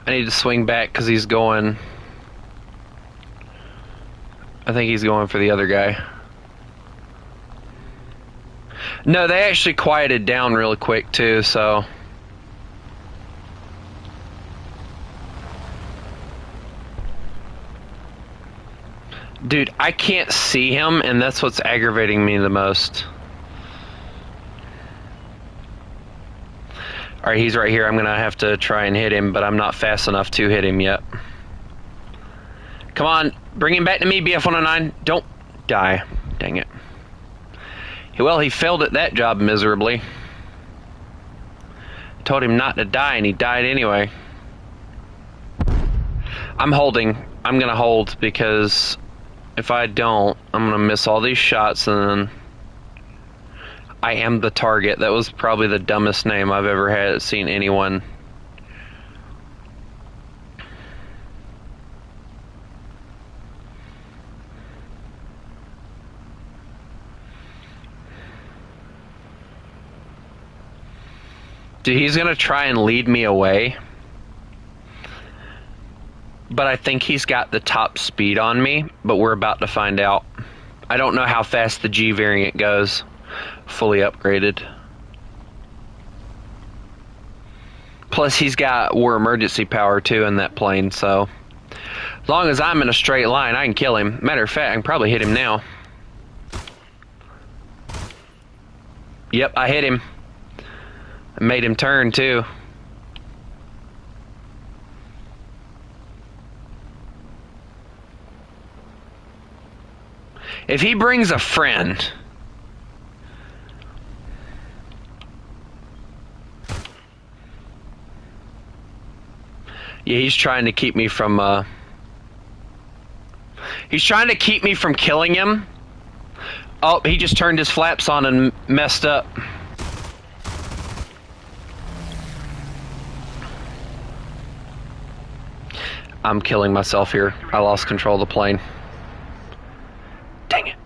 I need to swing back because he's going... I think he's going for the other guy. No, they actually quieted down really quick too, so... Dude, I can't see him, and that's what's aggravating me the most. Alright, he's right here. I'm going to have to try and hit him, but I'm not fast enough to hit him yet. Come on, bring him back to me, BF-109. Don't die. Dang it. Well, he failed at that job miserably. Told him not to die, and he died anyway. I'm holding. I'm going to hold, because if I don't, I'm going to miss all these shots, and then... I am the target. That was probably the dumbest name I've ever had seen anyone. Dude, he's gonna try and lead me away. But I think he's got the top speed on me, but we're about to find out. I don't know how fast the G variant goes. Fully upgraded. Plus he's got war emergency power too in that plane, so as long as I'm in a straight line, I can kill him. Matter of fact, I can probably hit him now. Yep, I hit him. I made him turn too. If he brings a friend... Yeah, he's trying to keep me from, he's trying to keep me from killing him. Oh, he just turned his flaps on and messed up. I'm killing myself here. I lost control of the plane. Dang it.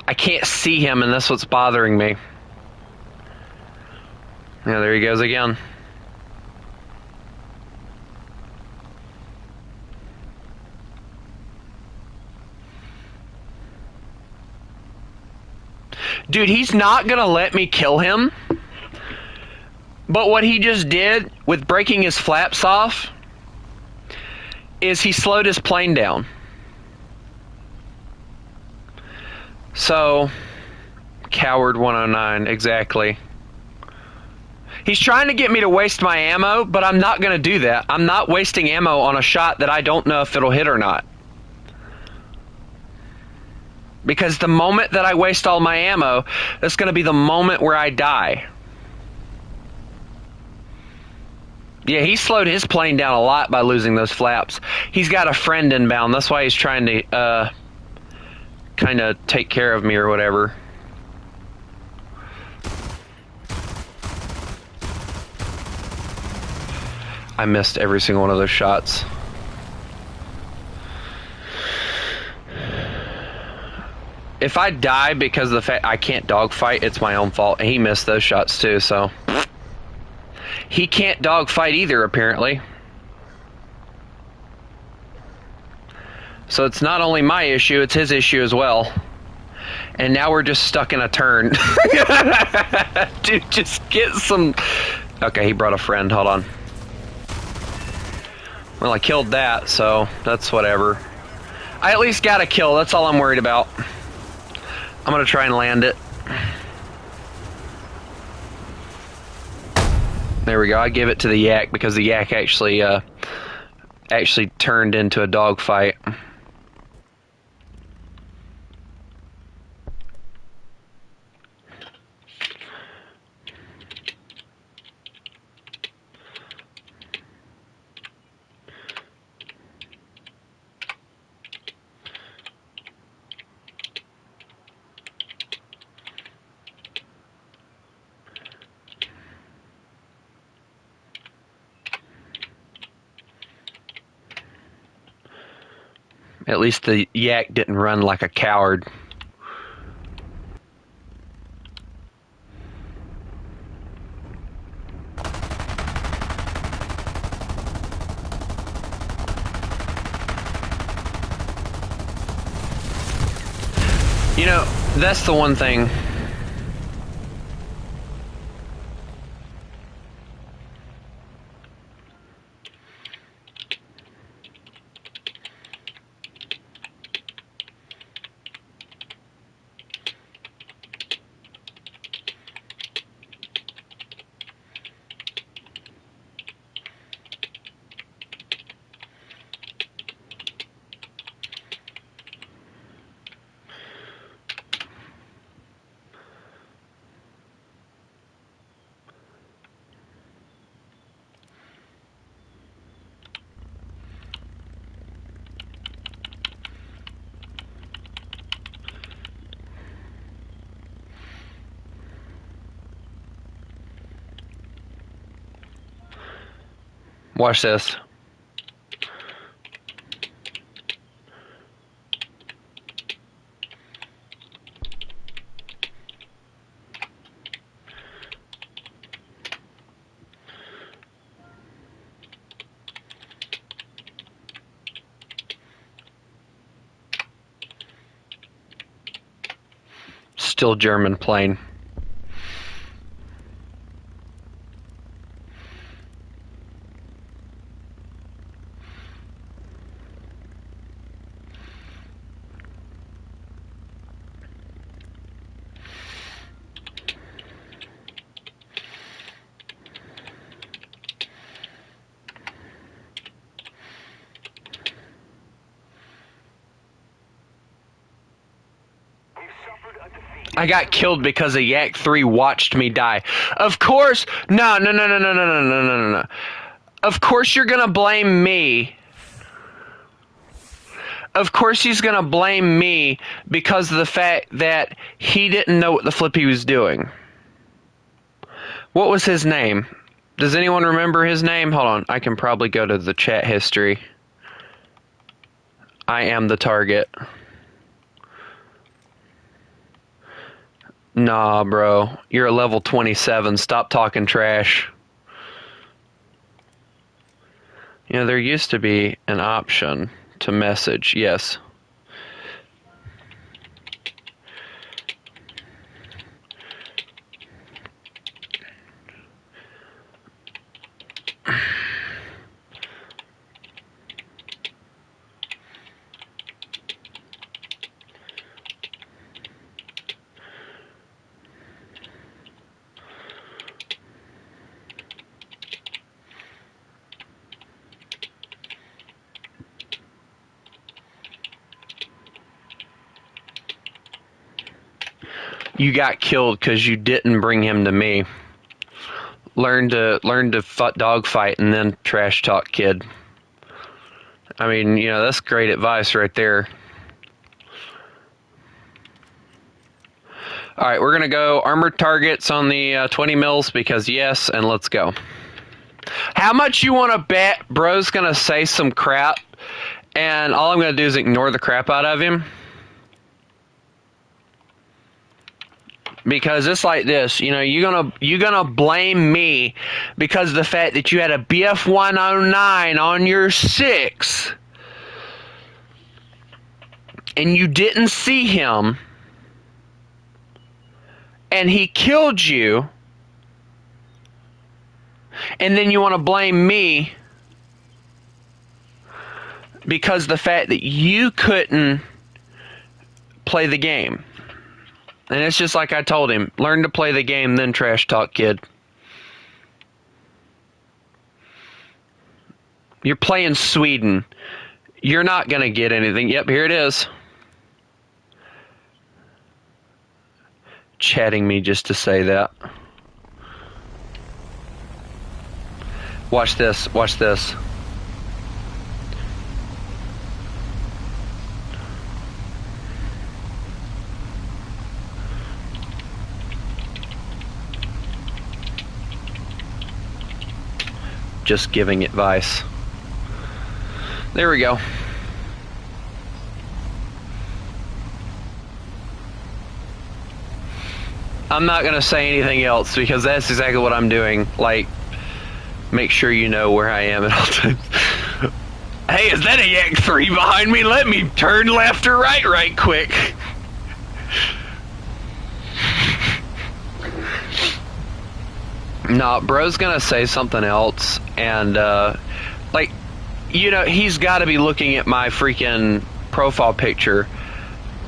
I can't see him, and that's what's bothering me. Yeah, there he goes again. Dude, he's not gonna let me kill him. But what he just did with breaking his flaps off is he slowed his plane down. So, coward 109, exactly. He's trying to get me to waste my ammo, but I'm not going to do that. I'm not wasting ammo on a shot that I don't know if it'll hit or not. Because the moment that I waste all my ammo, that's going to be the moment where I die. Yeah, he slowed his plane down a lot by losing those flaps. He's got a friend inbound. That's why he's trying to kind of take care of me or whatever. I missed every single one of those shots. If I die because of the fact I can't dogfight, it's my own fault. And he missed those shots too, so... He can't dogfight either, apparently. So it's not only my issue, it's his issue as well. And now we're just stuck in a turn. Dude, just get some... Okay, he brought a friend, hold on. Well, I killed that, so that's whatever. I at least got a kill, that's all I'm worried about. I'm gonna try and land it. There we go, I give it to the yak because the yak actually turned into a dogfight. At least the yak didn't run like a coward. You know, that's the one thing. Watch this. Still German plane. I got killed because a Yak 3 watched me die. Of course, no. Of course you're gonna blame me. Of course he's gonna blame me because of the fact that he didn't know what the flip he was doing. What was his name? Does anyone remember his name? Hold on, I can probably go to the chat history. I am the target. Nah, bro. You're a level 27. Stop talking trash. You know, there used to be an option to message. Yes. You got killed because you didn't bring him to me. Learn to dog fight and then trash talk, kid. I mean, you know, that's great advice right there. All right, we're gonna go armored targets on the 20 mils because yes, and let's go. How much you want to bet bro's gonna say some crap, and all I'm gonna do is ignore the crap out of him? Because it's like this, you know, you're gonna blame me because of the fact that you had a BF 109 on your 6 and you didn't see him and he killed you, and then you want to blame me because of the fact that you couldn't play the game. And it's just like I told him, learn to play the game, then trash talk, kid. You're playing Sweden. You're not going to get anything. Yep, here it is. Chatting me just to say that. Watch this, watch this. Just giving advice. There we go. I'm not going to say anything else because that's exactly what I'm doing. Like, make sure you know where I am at all times. Hey, is that a Yak 3 behind me? Let me turn left or right quick. Nah, bro's gonna say something else, and like, you know, he's got to be looking at my freaking profile picture,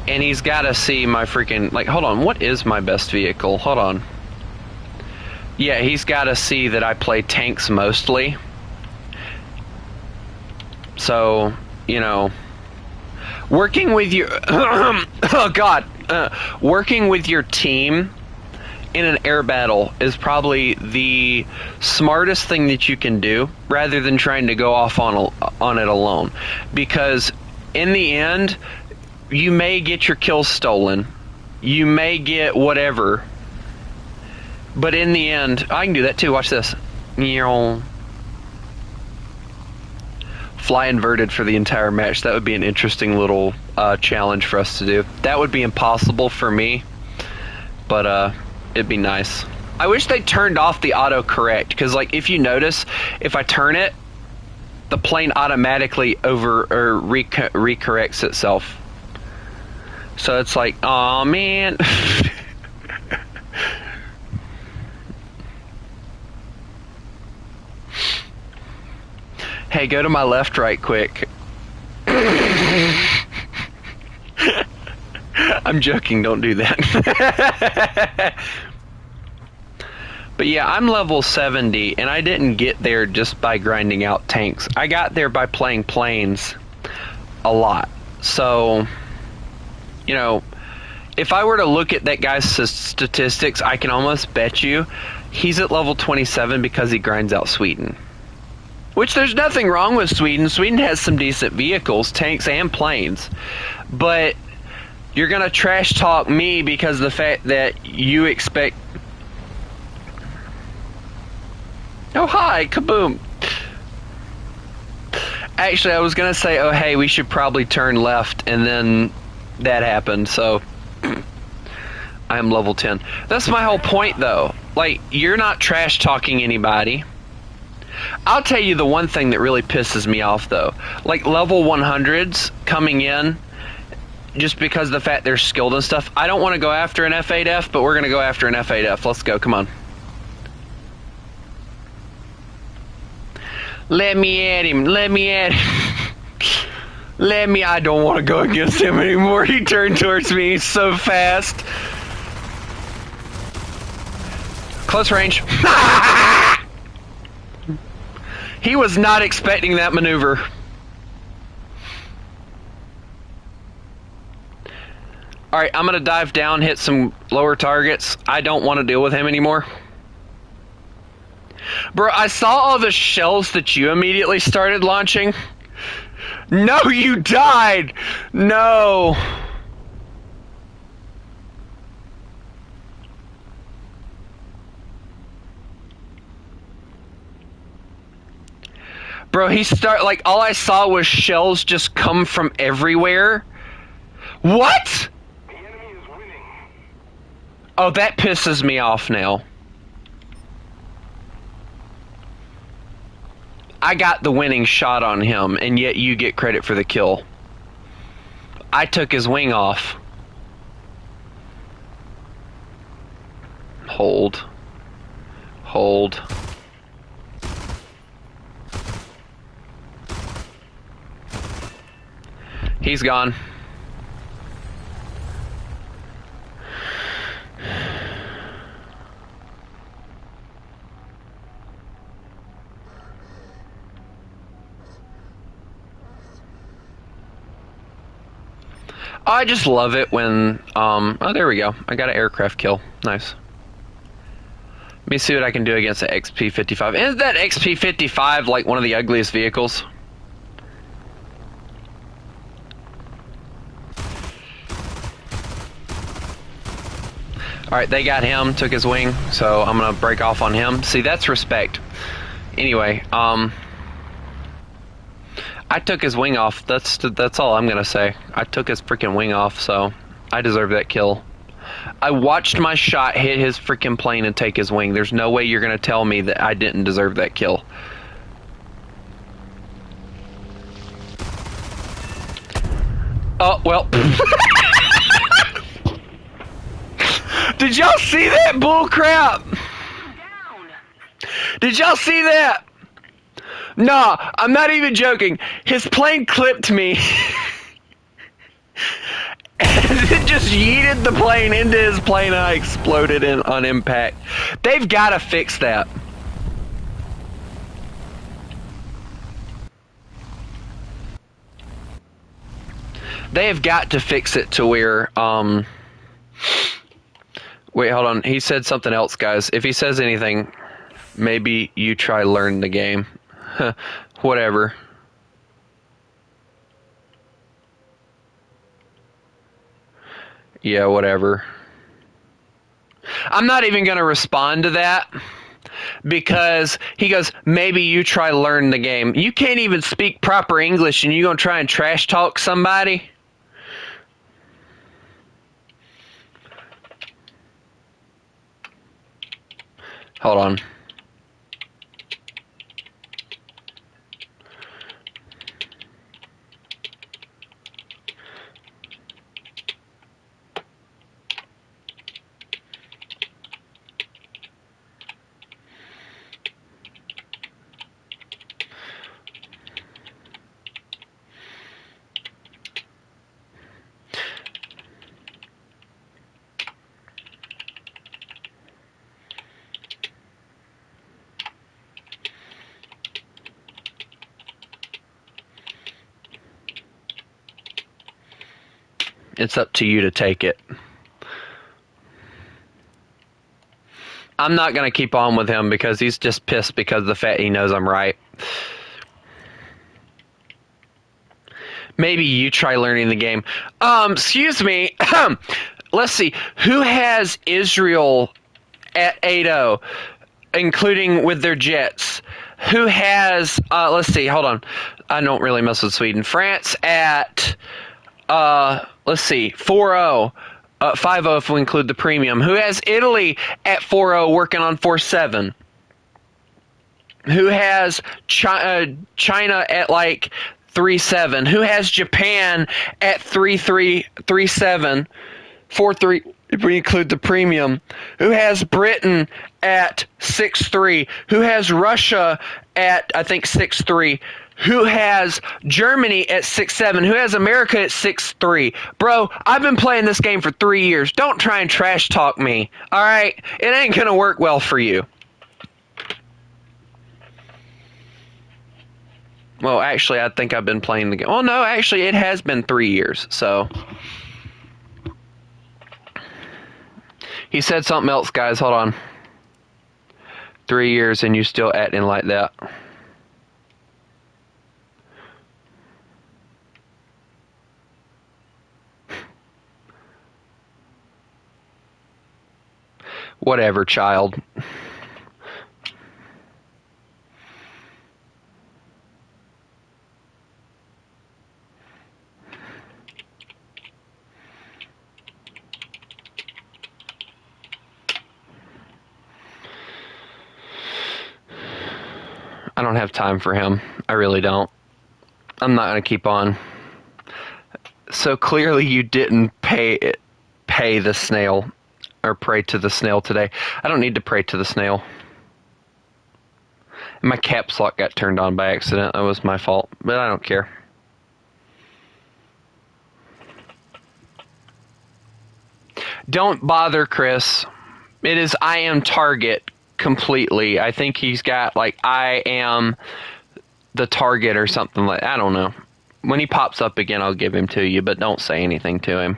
and he's got to see my freaking, like, hold on, what is my best vehicle? Hold on. Yeah, he's got to see that I play tanks mostly. So, you know, working with your oh god, working with your team in an air battle is probably the smartest thing that you can do, rather than trying to go off on it alone. Because in the end, you may get your kills stolen, you may get whatever, but in the end, I can do that too. Watch this. Fly inverted for the entire match. That would be an interesting little challenge for us to do. That would be impossible for me, but it'd be nice. I wish they turned off the autocorrect, because, like, if you notice, if I turn it, the plane automatically recorrects itself. So it's like, aw, man. Hey, go to my left right quick. I'm joking, don't do that. But yeah, I'm level 70, and I didn't get there just by grinding out tanks. I got there by playing planes a lot. So, you know, if I were to look at that guy's statistics, I can almost bet you he's at level 27 because he grinds out Sweden. Which there's nothing wrong with Sweden. Sweden has some decent vehicles, tanks and planes. But you're going to trash talk me because of the fact that you expect... Oh, hi, kaboom. Actually, I was going to say, oh, hey, we should probably turn left, and then that happened, so I am level 10. That's my whole point, though. Like, you're not trash talking anybody. I'll tell you the one thing that really pisses me off, though. Like, level 100s coming in, just because of the fact they're skilled and stuff. I don't want to go after an F8F, but we're going to go after an F8F. Let's go, come on. Let me at him, let me at him. Let me, I don't want to go against him anymore. He turned towards me so fast. Close range. He was not expecting that maneuver. Alright, I'm going to dive down, hit some lower targets. I don't want to deal with him anymore. Bro, I saw all the shells that you immediately started launching. No, you died! No! Bro, like, all I saw was shells just come from everywhere. What? The enemy is winning. Oh, that pisses me off now. I got the winning shot on him, and yet you get credit for the kill. I took his wing off. Hold. Hold. He's gone. I just love it when, oh, there we go. I got an aircraft kill. Nice. Let me see what I can do against the XP-55. Isn't that XP-55 like one of the ugliest vehicles? Alright, they got him, took his wing, so I'm gonna break off on him. See, that's respect. Anyway, I took his wing off. That's all I'm gonna say. I took his freaking wing off, so I deserve that kill. I watched my shot hit his freaking plane and take his wing. There's no way you're gonna tell me that I didn't deserve that kill. Oh, well. Did y'all see that bull crap? Did y'all see that? Nah, I'm not even joking. His plane clipped me. And it just yeeted the plane into his plane and I exploded on impact. They've got to fix that. They have got to fix it to where, wait, hold on. He said something else, guys. If he says anything, maybe you try learn the game. Whatever. Yeah, whatever. I'm not even going to respond to that because he goes, maybe you try learn the game. You can't even speak proper English and you going to try and trash talk somebody? Hold on. It's up to you to take it. I'm not going to keep on with him because he's just pissed because of the fact he knows I'm right. Maybe you try learning the game. Excuse me. Let's see. Who has Israel at 8-0, including with their jets? Who has, let's see, hold on. I don't really mess with Sweden. France at, let's see, 4-0. 5-0 if we include the premium. Who has Italy at 4-0 working on 4-7? Who has China at like 3-7? Who has Japan at 3-3, 3-7, 4-3 if we include the premium? Who has Britain at 6-3? Who has Russia at, I think, 6-3? Who has Germany at 6-7? Who has America at 6-3? Bro, I've been playing this game for 3 years. Don't try and trash talk me. Alright? It ain't gonna work well for you. Well, actually, I think I've been playing the game. Well, no, actually, it has been 3 years, so. He said something else, guys. Hold on. 3 years and you still acting like that. Whatever, child. I don't have time for him. I really don't. I'm not going to keep on. So clearly you didn't pay the snail. Or pray to the snail today. I don't need to pray to the snail. My caps lock got turned on by accident. That was my fault. But I don't care. Don't bother Chris. It is I am target completely. I think he's got like I am the target or something like I don't know. When he pops up again, I'll give him to you, but don't say anything to him.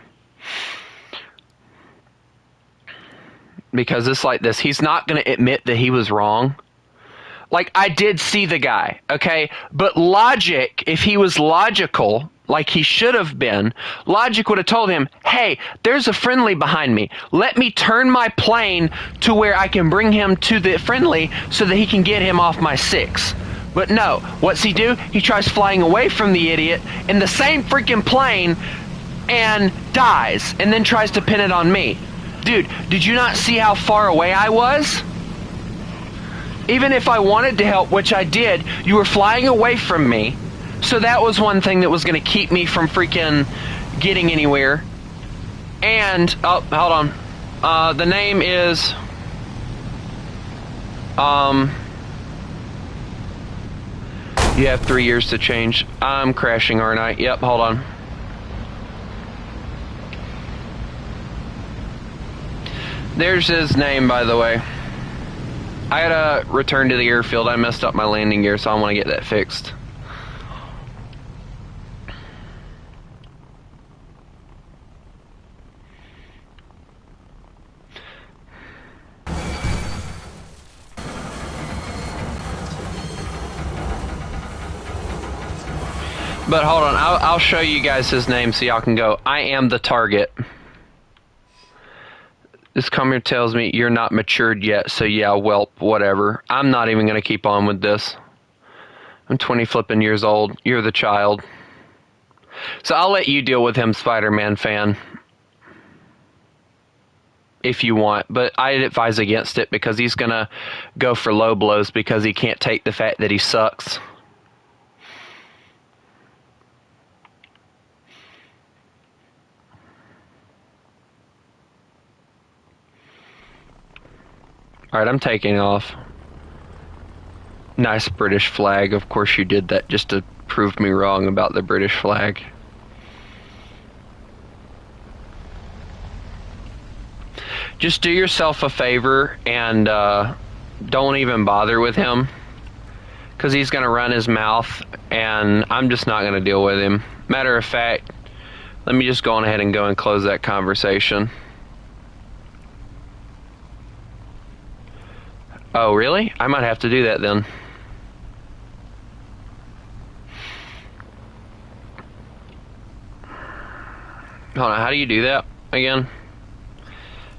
Because it's like this. He's not going to admit that he was wrong. Like, I did see the guy, okay? But logic, if he was logical, like he should have been, logic would have told him, hey, there's a friendly behind me. Let me turn my plane to where I can bring him to the friendly so that he can get him off my 6. But no, what's he do? He tries flying away from the idiot in the same freaking plane and dies, and then tries to pin it on me. Dude, did you not see how far away I was? Even if I wanted to help, which I did, you were flying away from me. So that was one thing that was going to keep me from freaking getting anywhere. And, oh, hold on. The name is, you have 3 years to change. I'm crashing, aren't I? Yep, hold on. There's his name, by the way. I had to return to the airfield. I messed up my landing gear, so I want to get that fixed. But hold on, I'll show you guys his name so y'all can go. I am the target. This comment tells me you're not matured yet, so yeah, well, whatever. I'm not even going to keep on with this. I'm 20 flipping years old. You're the child. So I'll let you deal with him, Spider-Man fan. If you want. But I'd advise against it because he's going to go for low blows because he can't take the fact that he sucks. Alright, I'm taking off. Nice British flag. Of course you did that just to prove me wrong about the British flag. Just do yourself a favor and don't even bother with him. Because he's going to run his mouth and I'm just not going to deal with him. Matter of fact, let me just go on ahead and go and close that conversation. Oh, really? I might have to do that then. Hold on, how do you do that again?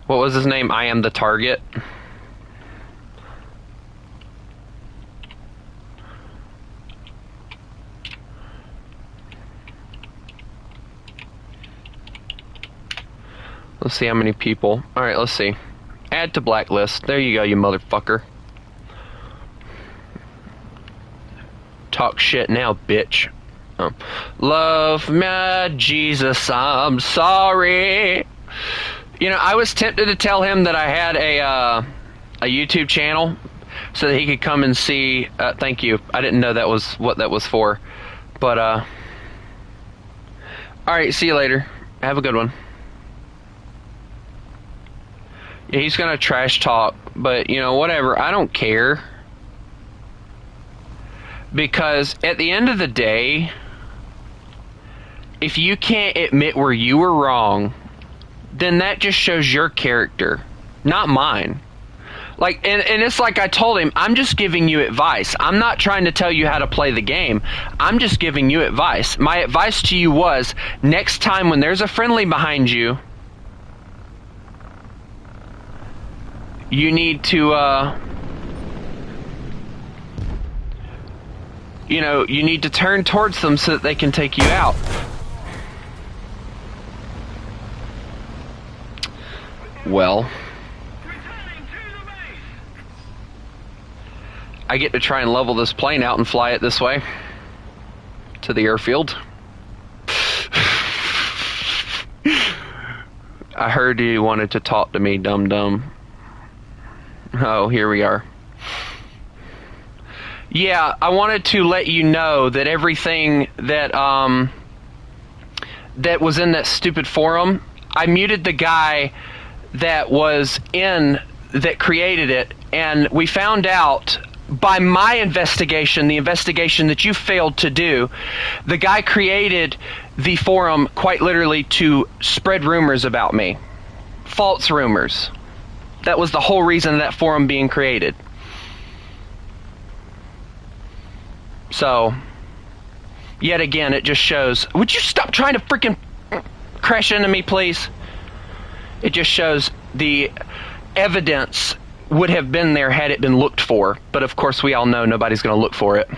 What was his name? I am the target. Let's see how many people. Alright, let's see. Add to blacklist. There you go, you motherfucker. Talk shit now, bitch. Oh. Love me, Jesus, I'm sorry. You know, I was tempted to tell him that I had a YouTube channel so that he could come and see. Thank you. I didn't know that was what that was for. But, alright, see you later. Have a good one. Yeah, he's gonna trash talk, but, you know, whatever. I don't care. Because at the end of the day, if you can't admit where you were wrong, then that just shows your character, not mine. Like, and it's like I told him, I'm just giving you advice. I'm not trying to tell you how to play the game. I'm just giving you advice. My advice to you was, next time when there's a friendly behind you, you need to, you know, you need to turn towards them so that they can take you out. Well, I get to try and level this plane out and fly it this way to the airfield. I heard you wanted to talk to me, dum-dum. Oh, here we are. Yeah, I wanted to let you know that everything that that was in that stupid forum, I muted the guy that was in that created it, and we found out by my investigation, the investigation that you failed to do, the guy created the forum quite literally to spread rumors about me. False rumors. That was the whole reason of that forum being created. So, yet again, it just shows... Would you stop trying to freaking crash into me, please? It just shows the evidence would have been there had it been looked for. But of course, we all know nobody's going to look for it.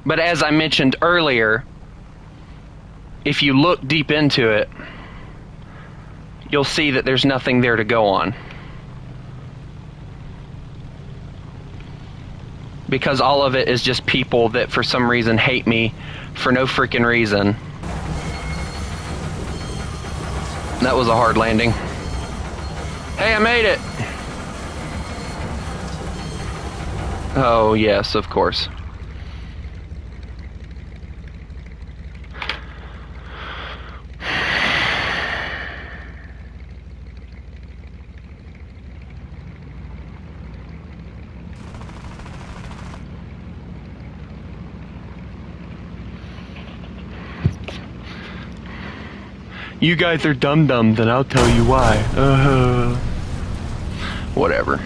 But as I mentioned earlier, if you look deep into it, you'll see that there's nothing there to go on. Because all of it is just people that for some reason hate me for no freaking reason. That was a hard landing. Hey, I made it! Oh, yes, of course. You guys are dum-dums, and I'll tell you why. Whatever.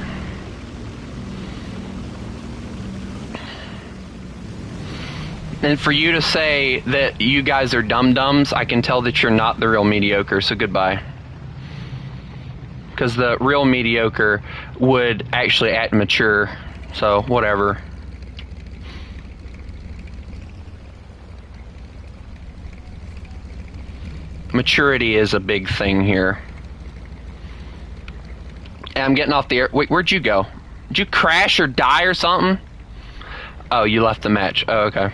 And for you to say that you guys are dum-dums, I can tell that you're not the real mediocre, so goodbye. Because the real mediocre would actually act mature, so whatever. Maturity is a big thing here. And I'm getting off the air. Wait, where'd you go? Did you crash or die or something? Oh, you left the match. Oh, okay.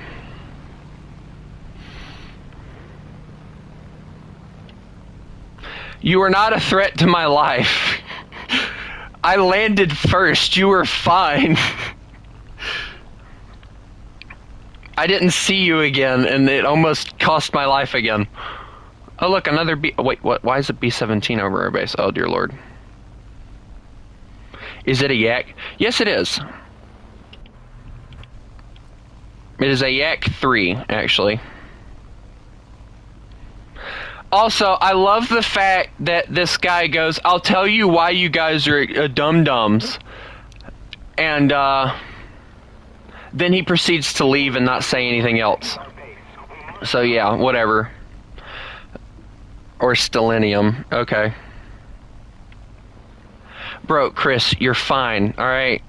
You were not a threat to my life. I landed first. You were fine. I didn't see you again, and it almost cost my life again. Oh, look, another B... Wait, what? Why is it B-17 over our base? Oh, dear Lord. Is it a Yak? Yes, it is. It is a Yak 3, actually. Also, I love the fact that this guy goes, I'll tell you why you guys are dum-dums. And then he proceeds to leave and not say anything else. So yeah, whatever. Or Stellinium. Okay. Bro, Chris, you're fine, alright?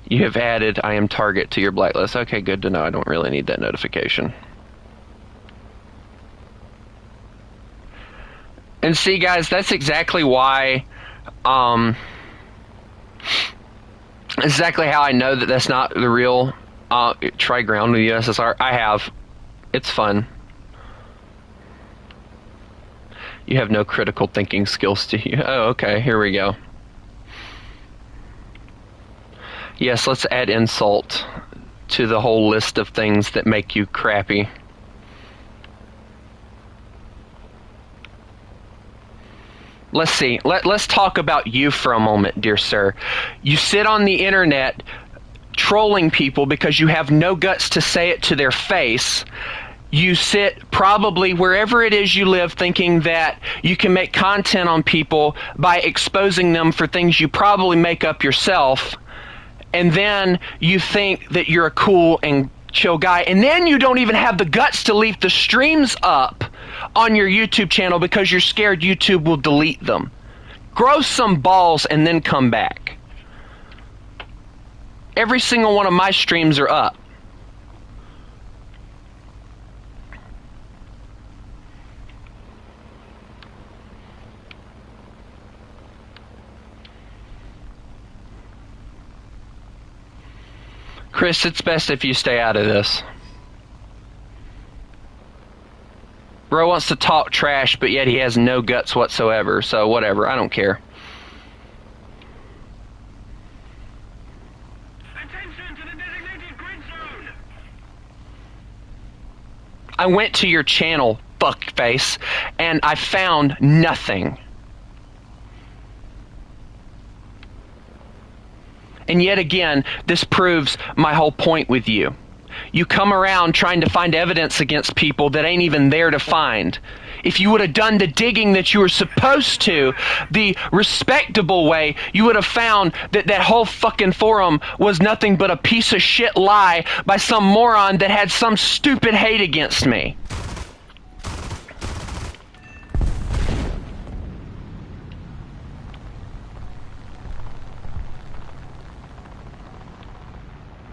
You have added I am target to your blacklist. Okay, good to know. I don't really need that notification. And see, guys, that's exactly why, exactly how I know that that's not the real, try ground with USSR. I have. It's fun. You have no critical thinking skills, do you? Oh, okay, here we go. Yes, let's add insult to the whole list of things that make you crappy. Let's see. Let's talk about you for a moment, dear sir. You sit on the internet trolling people because you have no guts to say it to their face. You sit probably wherever it is you live thinking that you can make content on people by exposing them for things you probably make up yourself. And then you think that you're a cool and chill guy. And then you don't even have the guts to leave the streams up on your YouTube channel because you're scared YouTube will delete them. Grow some balls and then come back. Every single one of my streams are up. Chris, it's best if you stay out of this. Bro wants to talk trash, but yet he has no guts whatsoever, so whatever, I don't care. Attention to the designated grid zone! I went to your channel, fuckface, and I found nothing. And yet again, this proves my whole point with you. You come around trying to find evidence against people that ain't even there to find. If you would have done the digging that you were supposed to, the respectable way, you would have found that that whole fucking forum was nothing but a piece of shit lie by some moron that had some stupid hate against me.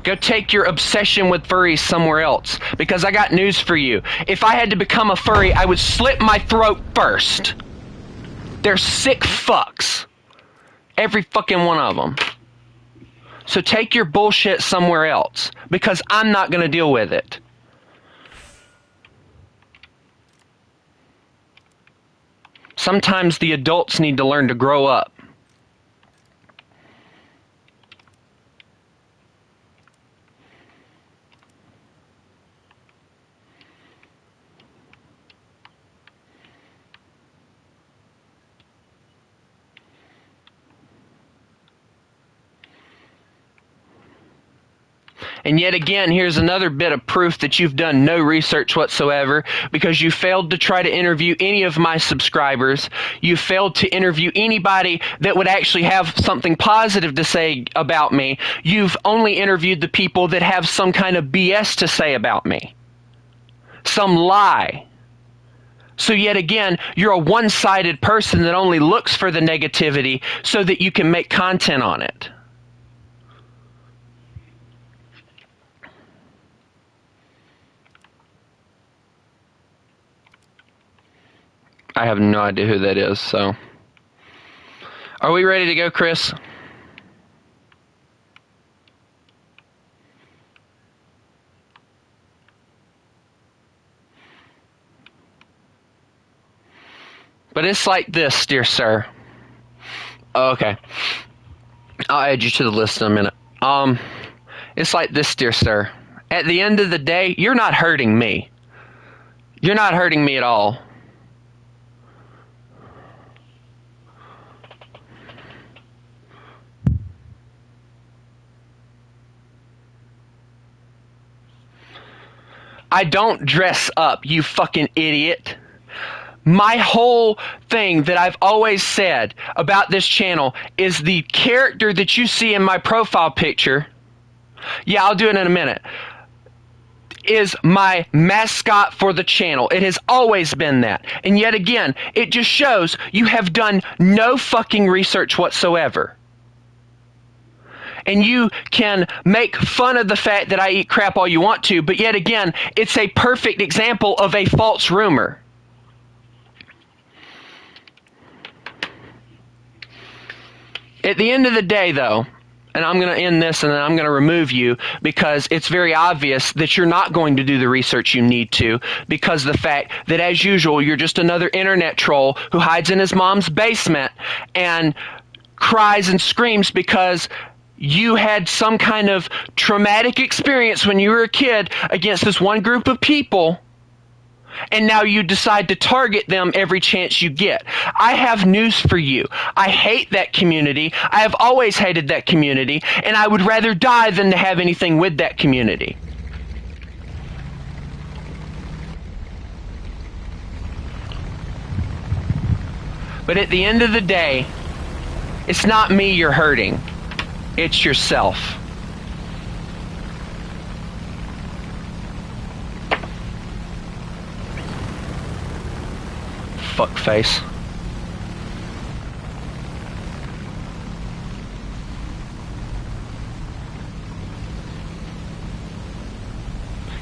Go take your obsession with furries somewhere else, because I got news for you. If I had to become a furry, I would slit my throat first. They're sick fucks. Every fucking one of them. So take your bullshit somewhere else, because I'm not going to deal with it. Sometimes the adults need to learn to grow up. And yet again, here's another bit of proof that you've done no research whatsoever, because you failed to try to interview any of my subscribers. You failed to interview anybody that would actually have something positive to say about me. You've only interviewed the people that have some kind of BS to say about me. Some lie. So yet again, you're a one-sided person that only looks for the negativity so that you can make content on it. I have no idea who that is, so. Are we ready to go, Chris? But it's like this, dear sir. Okay. I'll add you to the list in a minute. It's like this, dear sir. At the end of the day, you're not hurting me. You're not hurting me at all. I don't dress up, you fucking idiot. My whole thing that I've always said about this channel is the character that you see in my profile picture, yeah, I'll do it in a minute, is my mascot for the channel. It has always been that. And yet again, it just shows you have done no fucking research whatsoever. And you can make fun of the fact that I eat crap all you want to, but yet again, it's a perfect example of a false rumor. At the end of the day, though, and I'm going to end this and then I'm going to remove you because it's very obvious that you're not going to do the research you need to, because of the fact that, as usual, you're just another internet troll who hides in his mom's basement and cries and screams because you had some kind of traumatic experience when you were a kid against this one group of people, and now you decide to target them every chance you get. I have news for you. I hate that community. I have always hated that community, and I would rather die than to have anything with that community. But at the end of the day, it's not me you're hurting. It's yourself. Fuckface.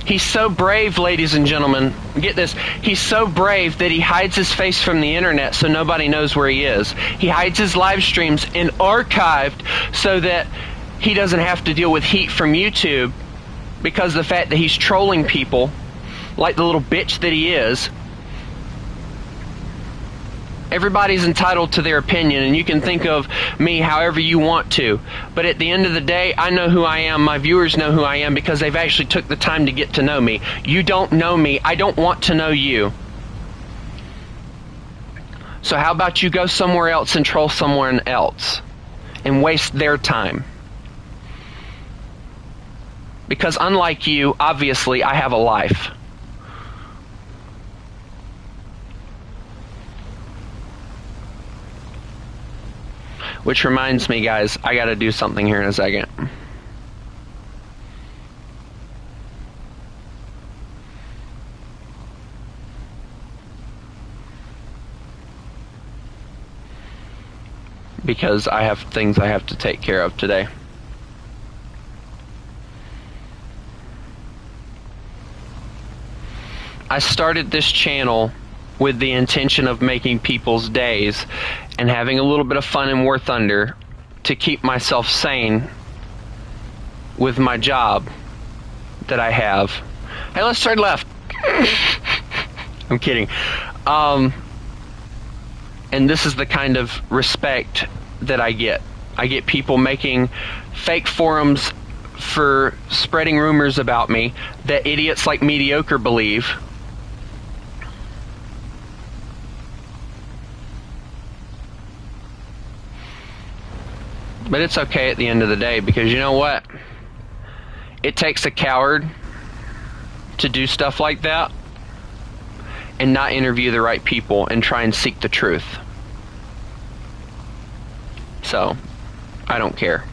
He's so brave, ladies and gentlemen. Get this. He's so brave that he hides his face from the internet so nobody knows where he is. He hides his live streams and archived so that he doesn't have to deal with heat from YouTube because of the fact that he's trolling people like the little bitch that he is. Everybody's entitled to their opinion, and you can think of me however you want to. But at the end of the day, I know who I am. My viewers know who I am because they've actually took the time to get to know me. You don't know me. I don't want to know you. So how about you go somewhere else and troll someone else and waste their time? Because unlike you, obviously, I have a life. Which reminds me, guys, I gotta do something here in a second. Because I have things I have to take care of today. I started this channel with the intention of making people's days and having a little bit of fun in Warthunder to keep myself sane with my job that I have. Hey, let's turn left. I'm kidding. And this is the kind of respect that I get. I get people making fake forums for spreading rumors about me that idiots like Mediocre believe. But it's okay at the end of the day, because you know what? It takes a coward to do stuff like that and not interview the right people and try and seek the truth. So, I don't care.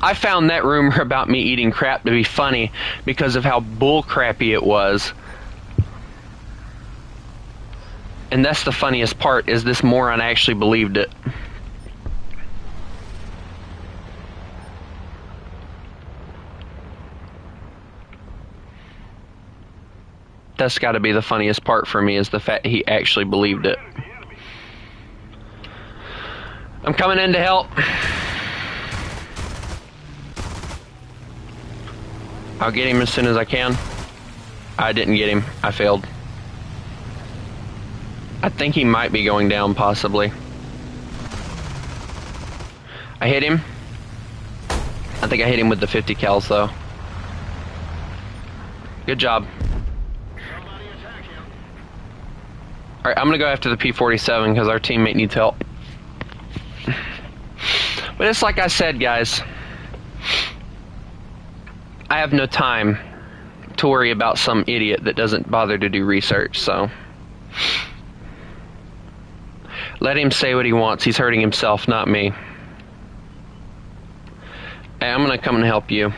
I found that rumor about me eating crap to be funny because of how bullcrappy it was. And that's the funniest part, is this moron actually believed it. That's got to be the funniest part for me, is the fact he actually believed it. I'm coming in to help. I'll get him as soon as I can. I didn't get him. I failed. I think he might be going down, possibly. I hit him. I think I hit him with the 50 cals, though. Good job. Somebody attack him. Alright, I'm gonna go after the P-47 because our teammate needs help. But it's like I said, guys. I have no time to worry about some idiot that doesn't bother to do research, so... Let him say what he wants. He's hurting himself, not me. Hey, I'm gonna come and help you.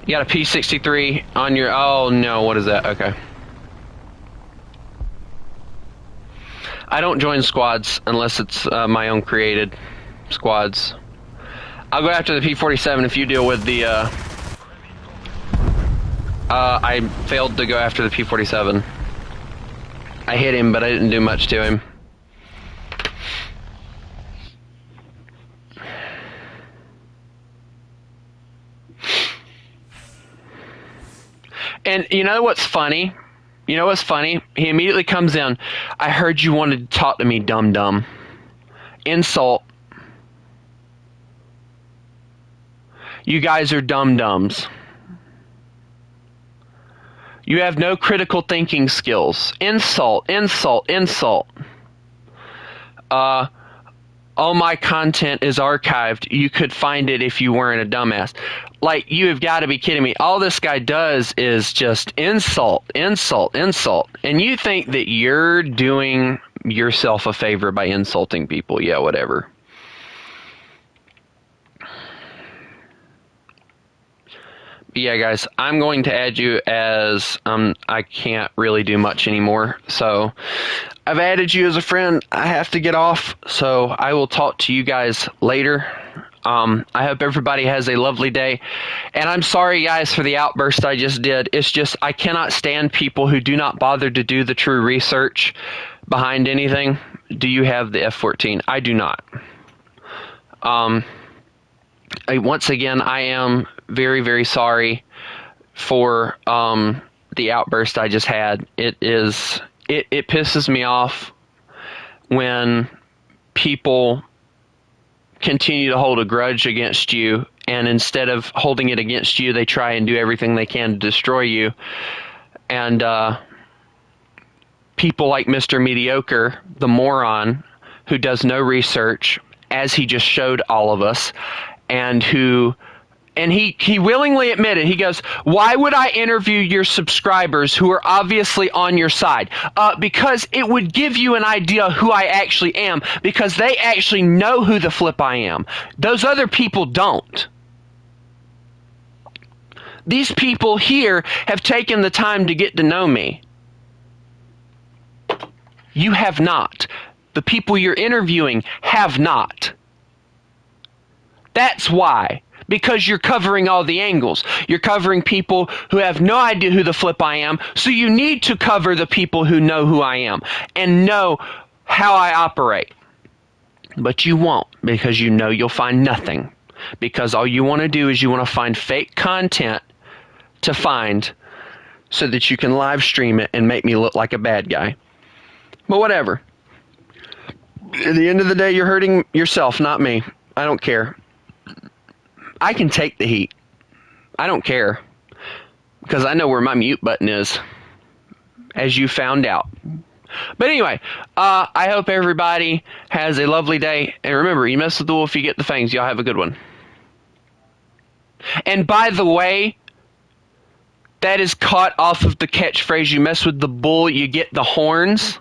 You got a P-63 on your... Oh, no, what is that? Okay. I don't join squads unless it's my own created squads. I'll go after the P-47 if you deal with the... I failed to go after the P-47. I hit him, but I didn't do much to him. And you know what's funny? You know what's funny? He immediately comes in. I heard you wanted to talk to me, dum-dum. Insult. You guys are dum-dums. You have no critical thinking skills. Insult, insult, insult. All my content is archived. You could find it if you weren't a dumbass. Like, you have got to be kidding me. All this guy does is just insult, insult, insult. And you think that you're doing yourself a favor by insulting people. Yeah, whatever. Yeah, guys, I'm going to add you as I can't really do much anymore. So I've added you as a friend. I have to get off, so I will talk to you guys later. I hope everybody has a lovely day. And I'm sorry, guys, for the outburst I just did. It's just I cannot stand people who do not bother to do the true research behind anything. Do you have the F-14? I do not. Once again, I am very, very sorry for the outburst I just had. It pisses me off when people continue to hold a grudge against you, and instead of holding it against you, they try and do everything they can to destroy you. And people like Mr. Mediocre, the moron, who does no research, as he just showed all of us, and he willingly admitted, he goes, why would I interview your subscribers who are obviously on your side? Because it would give you an idea who I actually am, because they actually know who the flip I am. Those other people don't. These people here have taken the time to get to know me. You have not. The people you're interviewing have not. That's why. Because you're covering all the angles. You're covering people who have no idea who the flip I am, so you need to cover the people who know who I am and know how I operate. But you won't, because you know you'll find nothing. Because all you want to do is you want to find fake content to find so that you can live stream it and make me look like a bad guy. But whatever. At the end of the day, you're hurting yourself, not me. I don't care. I can take the heat. I don't care. Because I know where my mute button is. As you found out. But anyway, I hope everybody has a lovely day. And remember, you mess with the wolf, you get the fangs. Y'all have a good one. And by the way, that is caught off of the catchphrase, you mess with the bull, you get the horns.